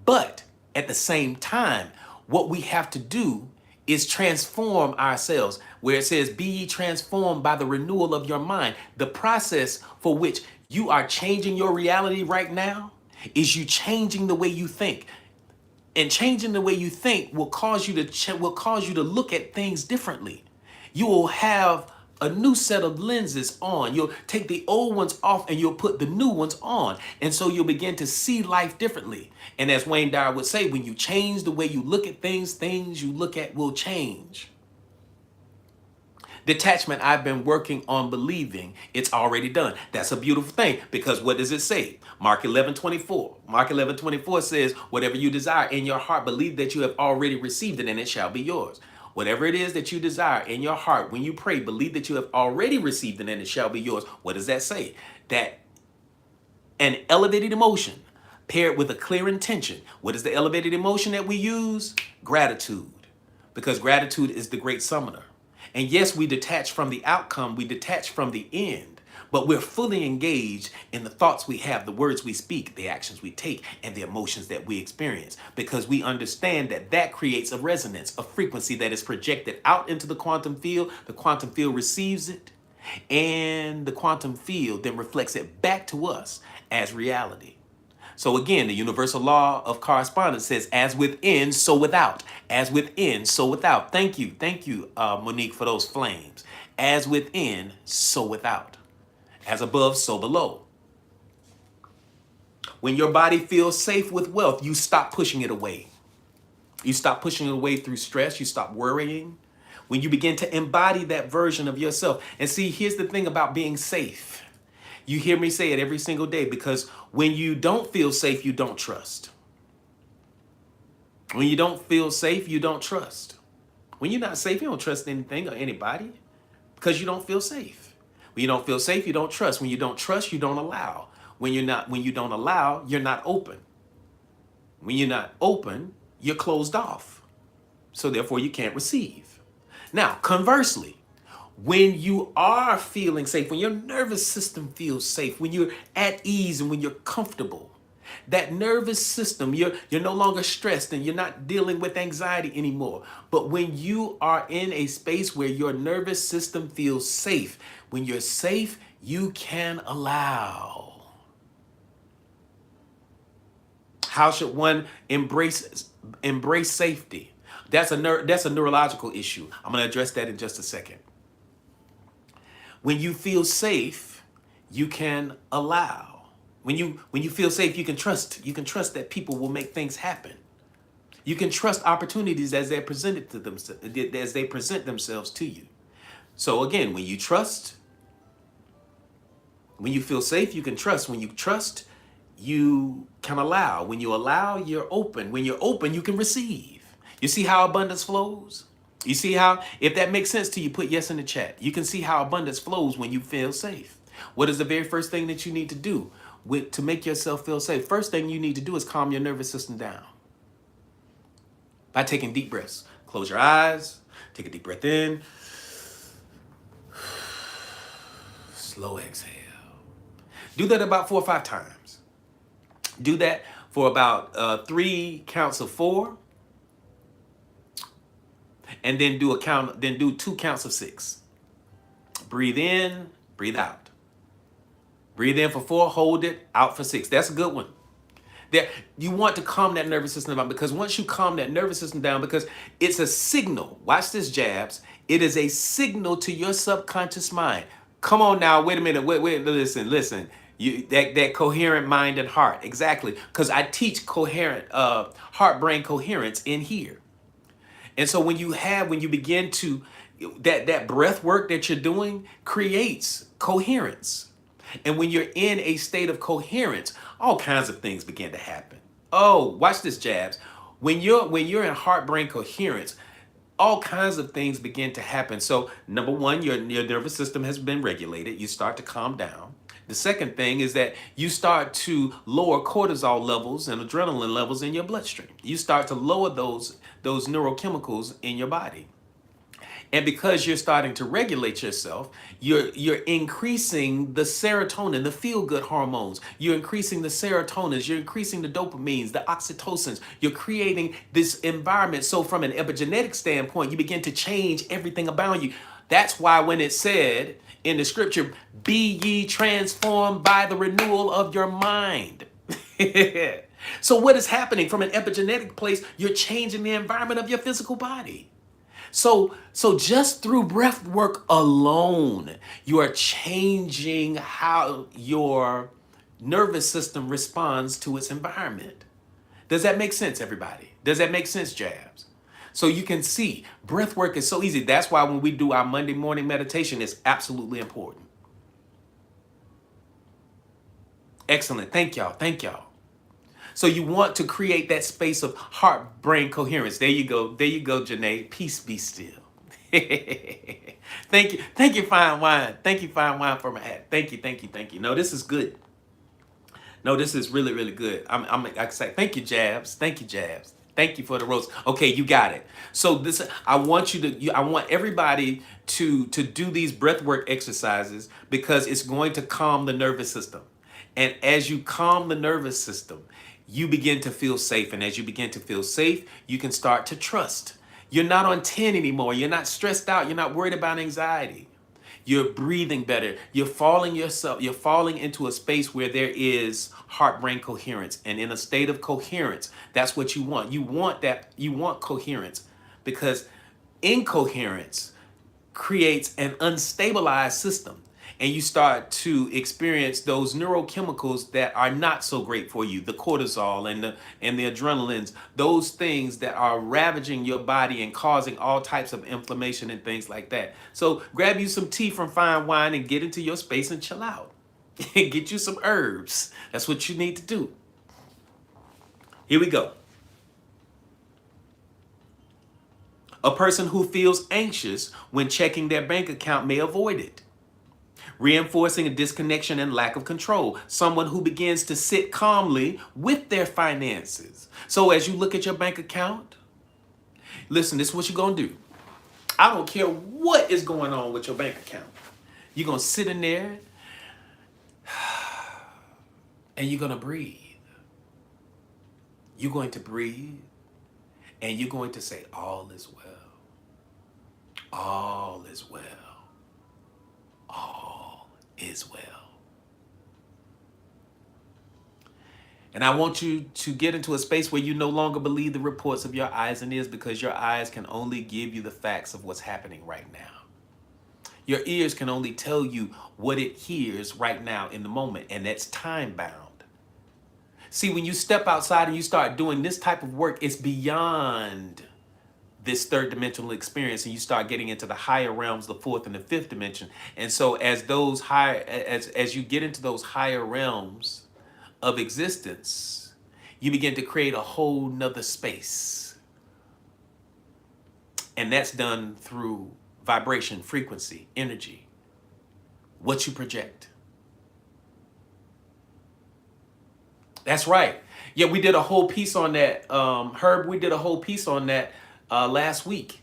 But at the same time, what we have to do is transform ourselves, where it says, be ye transformed by the renewal of your mind. The process for which you are changing your reality right now is you changing the way you think. And changing the way you think will cause you to look at things differently. You will have a new set of lenses on. You'll take the old ones off and you'll put the new ones on. And so you'll begin to see life differently. And as Wayne Dyer would say, when you change the way you look at things, things you look at will change. Detachment, I've been working on believing it's already done. That's a beautiful thing, because what does it say? Mark 11:24. Mark 11:24 says, whatever you desire in your heart, believe that you have already received it and it shall be yours. Whatever it is that you desire in your heart, when you pray, believe that you have already received it and it shall be yours. What does that say? That an elevated emotion paired with a clear intention. What is the elevated emotion that we use? Gratitude. Because gratitude is the great summoner. And yes, we detach from the outcome, we detach from the end, but we're fully engaged in the thoughts we have, the words we speak, the actions we take, and the emotions that we experience, because we understand that that creates a resonance, a frequency that is projected out into the quantum field. The quantum field receives it, and the quantum field then reflects it back to us as reality. So again, the universal law of correspondence says, as within, so without. As within, so without. Thank you, Monique, for those flames. As within, so without. As above, so below. When your body feels safe with wealth, you stop pushing it away. You stop pushing it away through stress. You stop worrying. When you begin to embody that version of yourself. And see, here's the thing about being safe. You hear me say it every single day, because when you don't feel safe, you don't trust. When you don't feel safe, you don't trust. When you're not safe, you don't trust anything or anybody, because you don't feel safe. When you don't feel safe, you don't trust. When you don't trust, you don't allow. When you don't allow, you're not open. When you're not open, you're closed off. So therefore, you can't receive. Now, conversely, when you are feeling safe, when your nervous system feels safe, when you're at ease and when you're comfortable, that nervous system, you're no longer stressed and you're not dealing with anxiety anymore. But when you are in a space where your nervous system feels safe, when you're safe, you can allow. How should one embrace safety? That's a neurological issue. I'm going to address that in just a second. When you feel safe, you can allow. When you feel safe, you can trust. You can trust that people will make things happen. You can trust opportunities as they present themselves to you. So again, when you trust, when you feel safe, you can trust. When you trust, you can allow. When you allow, you're open. When you're open, you can receive. You see how abundance flows? You see how, if that makes sense to you, put yes in the chat. You can see how abundance flows when you feel safe. What is the very first thing that you need to do to make yourself feel safe? First thing you need to do is calm your nervous system down by taking deep breaths. Close your eyes, take a deep breath in, slow exhale. Do that about 4 or 5 times. Do that for about 3 counts of 4. And then do 2 counts of 6. Breathe in, breathe out. Breathe in for 4, hold it, out for 6. That's a good one. You want to calm that nervous system down, because once you calm that nervous system down, because it's a signal. Watch this, Jabs. It is a signal to your subconscious mind. Come on now, wait a minute. Wait, listen. That coherent mind and heart. Exactly. Because I teach coherent heart-brain coherence in here. And so when you begin to That breath work that you're doing creates coherence. And when you're in a state of coherence, all kinds of things begin to happen. Oh, watch this, Jabs. When you're in heart brain coherence, all kinds of things begin to happen. So number one, your nervous system has been regulated. You start to calm down. The second thing is that you start to lower cortisol levels and adrenaline levels in your bloodstream. You start to lower those neurochemicals in your body. And because you're starting to regulate yourself, you're increasing the serotonin, the feel-good hormones. You're increasing the serotonins, you're increasing the dopamines, the oxytocins. You're creating this environment. So from an epigenetic standpoint, you begin to change everything about you. That's why when it said in the scripture, be ye transformed by the renewal of your mind. So what is happening from an epigenetic place? You're changing the environment of your physical body. So just through breath work alone, you are changing how your nervous system responds to its environment. Does that make sense, everybody? Does that make sense, Jabs? So you can see breath work is so easy. That's why when we do our Monday morning meditation, it's absolutely important. Excellent. Thank y'all. Thank y'all. So you want to create that space of heart-brain coherence. There you go. There you go, Janae. Peace be still. Thank you. Thank you, Fine Wine. Thank you, Fine Wine, for my hat. Thank you, thank you, thank you. No, this is good. No, this is really, really good. I'm excited. Thank you, Jabs. Thank you, Jabs. Thank you for the roast. Okay, you got it. So this, I want everybody to do these breathwork exercises because it's going to calm the nervous system. And as you calm the nervous system, you begin to feel safe. And as you begin to feel safe, you can start to trust. You're not on 10 anymore. You're not stressed out. You're not worried about anxiety. You're breathing better. You're falling into a space where there is heart-brain coherence. And in a state of coherence, that's what you want. You want coherence because incoherence creates an unstabilized system. And you start to experience those neurochemicals that are not so great for you, the cortisol and the adrenalines, those things that are ravaging your body and causing all types of inflammation and things like that. So grab you some tea from Fine Wine and get into your space and chill out. Get you some herbs. That's what you need to do. Here we go. A person who feels anxious when checking their bank account may avoid it, reinforcing a disconnection and lack of control. Someone who begins to sit calmly with their finances. So as you look at your bank account, listen, this is what you're going to do. I don't care what is going on with your bank account. You're going to sit in there and you're going to breathe. You're going to breathe and you're going to say, all is well. All is well. All is well. And I want you to get into a space where you no longer believe the reports of your eyes and ears, because your eyes can only give you the facts of what's happening right now. Your ears can only tell you what it hears right now in the moment, and that's time bound. See, when you step outside and you start doing this type of work, it's beyond this third dimensional experience, and you start getting into the higher realms, the fourth and the fifth dimension. And so as you get into those higher realms of existence, you begin to create a whole nother space. And that's done through vibration, frequency, energy, what you project. That's right. Yeah, we did a whole piece on that. Herb, we did a whole piece on that last week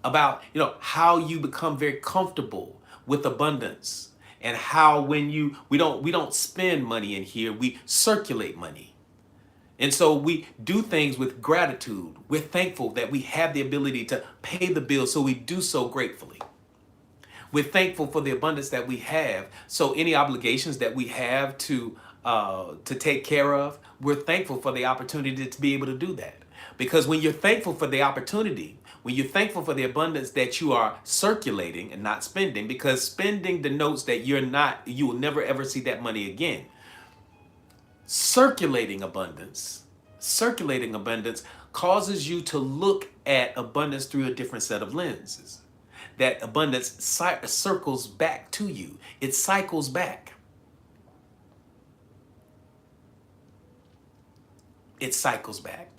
about, how you become very comfortable with abundance, and how when we don't spend money in here, we circulate money. And so we do things with gratitude. We're thankful that we have the ability to pay the bills, so we do so gratefully. We're thankful for the abundance that we have. So any obligations that we have to take care of, we're thankful for the opportunity to be able to do that. Because when you're thankful for the opportunity, when you're thankful for the abundance that you are circulating and not spending, because spending denotes that you will never ever see that money again. Circulating abundance causes you to look at abundance through a different set of lenses. that abundance circles back to you. It cycles back. It cycles back.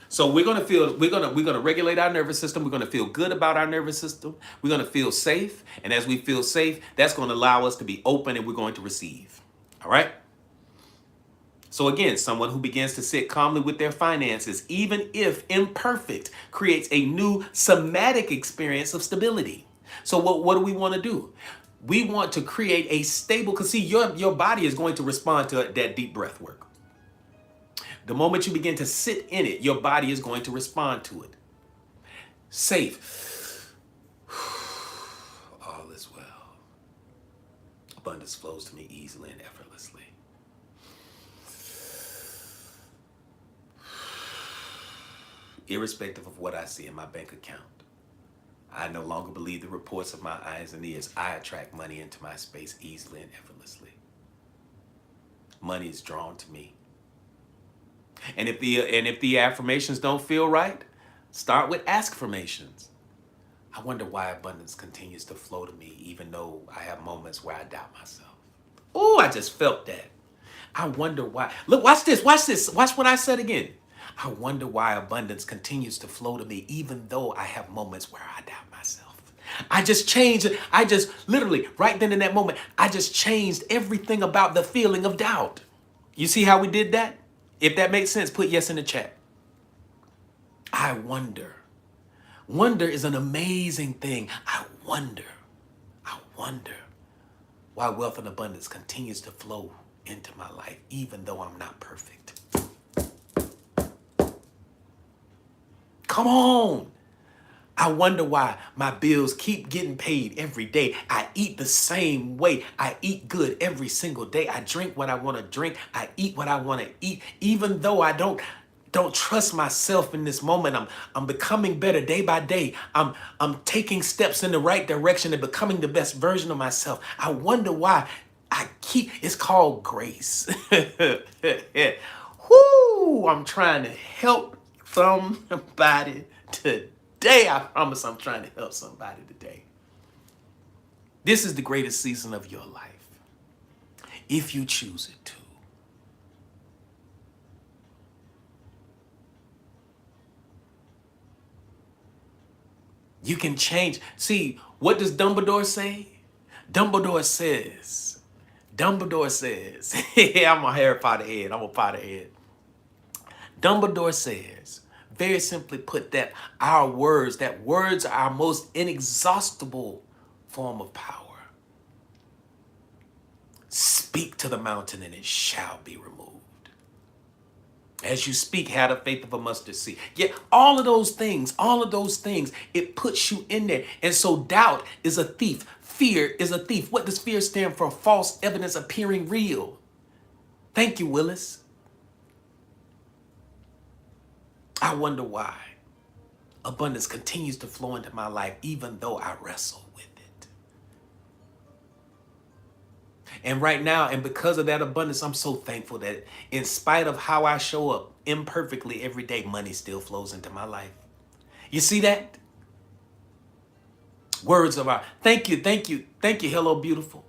So we're gonna regulate our nervous system. We're gonna feel good about our nervous system. We're gonna feel safe, and as we feel safe, that's gonna allow us to be open, and we're going to receive. All right. So again, someone who begins to sit calmly with their finances, even if imperfect, creates a new somatic experience of stability. So what do we want to do? We want to create a stable, because see, your body is going to respond to that deep breath work. The moment you begin to sit in it, your body is going to respond to it. Safe. All is well. Abundance flows to me easily and effortlessly. Irrespective of what I see in my bank account, I no longer believe the reports of my eyes and ears. I attract money into my space easily and effortlessly. Money is drawn to me. And if the affirmations don't feel right, start with ask-formations. I wonder why abundance continues to flow to me, even though I have moments where I doubt myself. Oh, I just felt that. I wonder why. Look, watch this. Watch this. Watch what I said again. I wonder why abundance continues to flow to me, even though I have moments where I doubt myself. I just changed it. I just literally, right then in that moment, I just changed everything about the feeling of doubt. You see how we did that? If that makes sense, put yes in the chat. I wonder. Wonder is an amazing thing. I wonder why wealth and abundance continues to flow into my life, even though I'm not perfect. Come on. I wonder why my bills keep getting paid every day. I eat the same way. I eat good every single day. I drink what I want to drink. I eat what I want to eat. Even though I don't trust myself in this moment, I'm becoming better day by day. I'm taking steps in the right direction and becoming the best version of myself. I wonder why it's called grace. Whoo, I'm trying to help somebody today. I promise I'm trying to help somebody today. This is the greatest season of your life, if you choose it to. You can change. See, what does Dumbledore say? Dumbledore says, I'm a Harry Potter head. I'm a Potterhead. Dumbledore says, very simply put, that words are our most inexhaustible form of power. Speak to the mountain and it shall be removed. As you speak, have the faith of a mustard seed. Yeah, all of those things, it puts you in there. And so doubt is a thief. Fear is a thief. What does fear stand for? False evidence appearing real. Thank you, Willis. I wonder why abundance continues to flow into my life, even though I wrestle with it. And right now, and because of that abundance, I'm so thankful that in spite of how I show up imperfectly every day, money still flows into my life. You see that? Words of our, thank you, hello, beautiful.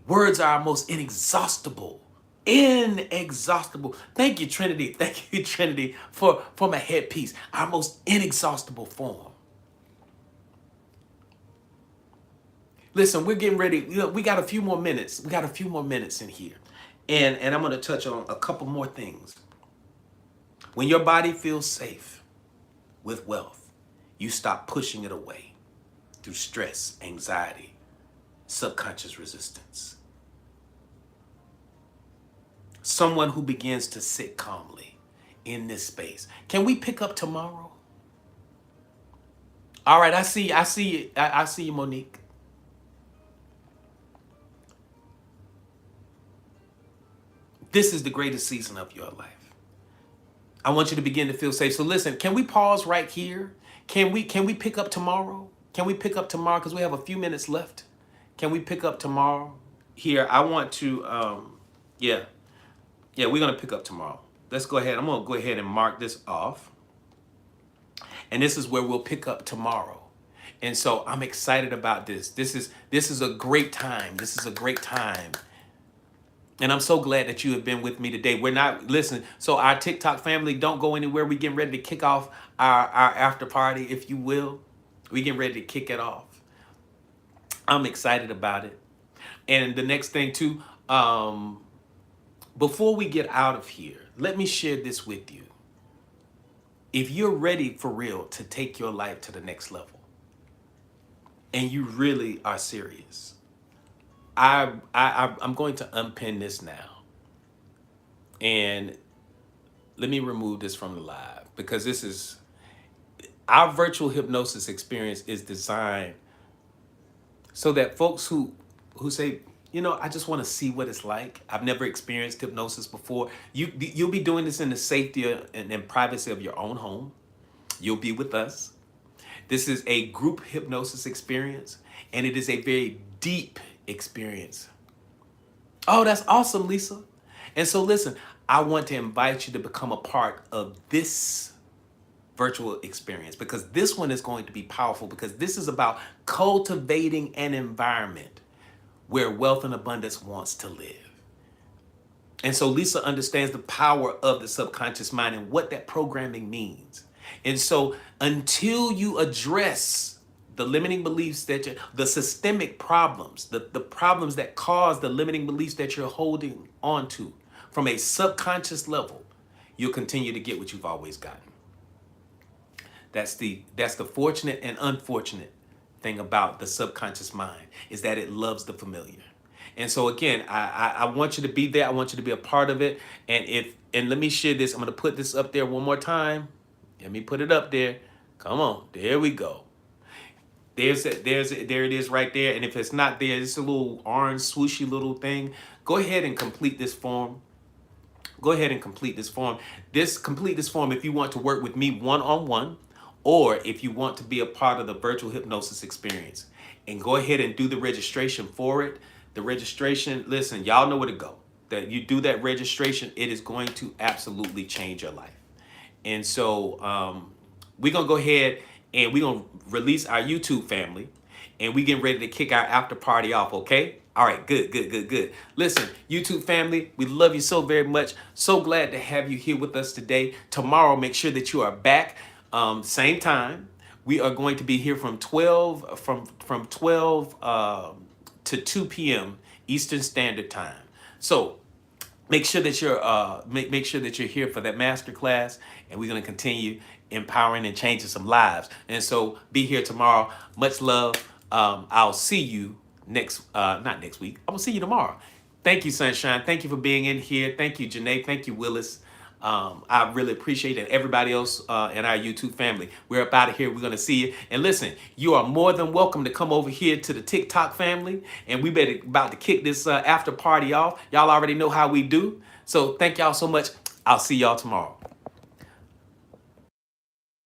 Words are our most inexhaustible. Thank you, Trinity, for my headpiece. Our most inexhaustible form. Listen, we're getting ready. We got a few more minutes. In here. And I'm going to touch on a couple more things. When your body feels safe with wealth, you stop pushing it away through stress, anxiety, subconscious resistance. Someone who begins to sit calmly in this space. Can we pick up tomorrow? All right, I see you, Monique. This is the greatest season of your life. I want you to begin to feel safe. So listen, can we pause right here? Can we pick up tomorrow? Can we pick up tomorrow? Because we have a few minutes left. Can we pick up tomorrow? Here, I want to, yeah, we're going to pick up tomorrow. Let's go ahead. I'm going to go ahead and mark this off. And this is where we'll pick up tomorrow. And so I'm excited about this. This is a great time. This is a great time. And I'm so glad that you have been with me today. We're not, listen, so our TikTok family, don't go anywhere. We getting ready to kick off our after party, if you will. We getting ready to kick it off. I'm excited about it. And the next thing too, before we get out of here, let me share this with you. If you're ready for real to take your life to the next level, and you really are serious, I'm going to unpin this now. And let me remove this from the live, because this is, our virtual hypnosis experience is designed so that folks who say, you know, I just want to see what it's like. I've never experienced hypnosis before. You'll be doing this in the safety and privacy of your own home. You'll be with us. This is a group hypnosis experience, and it is a very deep experience. Oh, that's awesome, Lisa. And so listen, I want to invite you to become a part of this virtual experience, because this one is going to be powerful, because this is about cultivating an environment where wealth and abundance wants to live. And so Lisa understands the power of the subconscious mind and what that programming means. And so until you address the limiting beliefs the systemic problems, the problems that cause the limiting beliefs that you're holding on to from a subconscious level, you'll continue to get what you've always gotten. That's the fortunate and unfortunate thing about the subconscious mind, is that it loves the familiar. And so again, I want you to be there. I want you to be a part of it. And let me share this. I'm going to put this up there one more time. Let me put it up there. Come on. There we go. There it is right there. And if it's not there, it's a little orange swooshy little thing. Go ahead and complete this form. Go ahead and complete this form. Complete this form if you want to work with me one-on-one, or if you want to be a part of the virtual hypnosis experience. And go ahead and do the registration for it. The registration, listen, y'all know where to go. That you do that registration, it is going to absolutely change your life. And so we're going to go ahead and we're going to release our YouTube family, and we getting ready to kick our after party off, okay? All right, good. Listen, YouTube family, we love you so very much. So glad to have you here with us today. Tomorrow, make sure that you are back. Same time. We are going to be here from 12 to 2 p.m. Eastern Standard Time. So make sure that you're make sure that you're here for that masterclass, and we're going to continue empowering and changing some lives. And so be here tomorrow. Much love. I'll see you not next week. I will see you tomorrow. Thank you, Sunshine. Thank you for being in here. Thank you, Janae. Thank you, Willis. I really appreciate it. Everybody else in our YouTube family. We're up out of here. We're going to see you. And listen, you are more than welcome to come over here to the TikTok family. And we about to kick this after party off. Y'all already know how we do. So thank y'all so much. I'll see y'all tomorrow.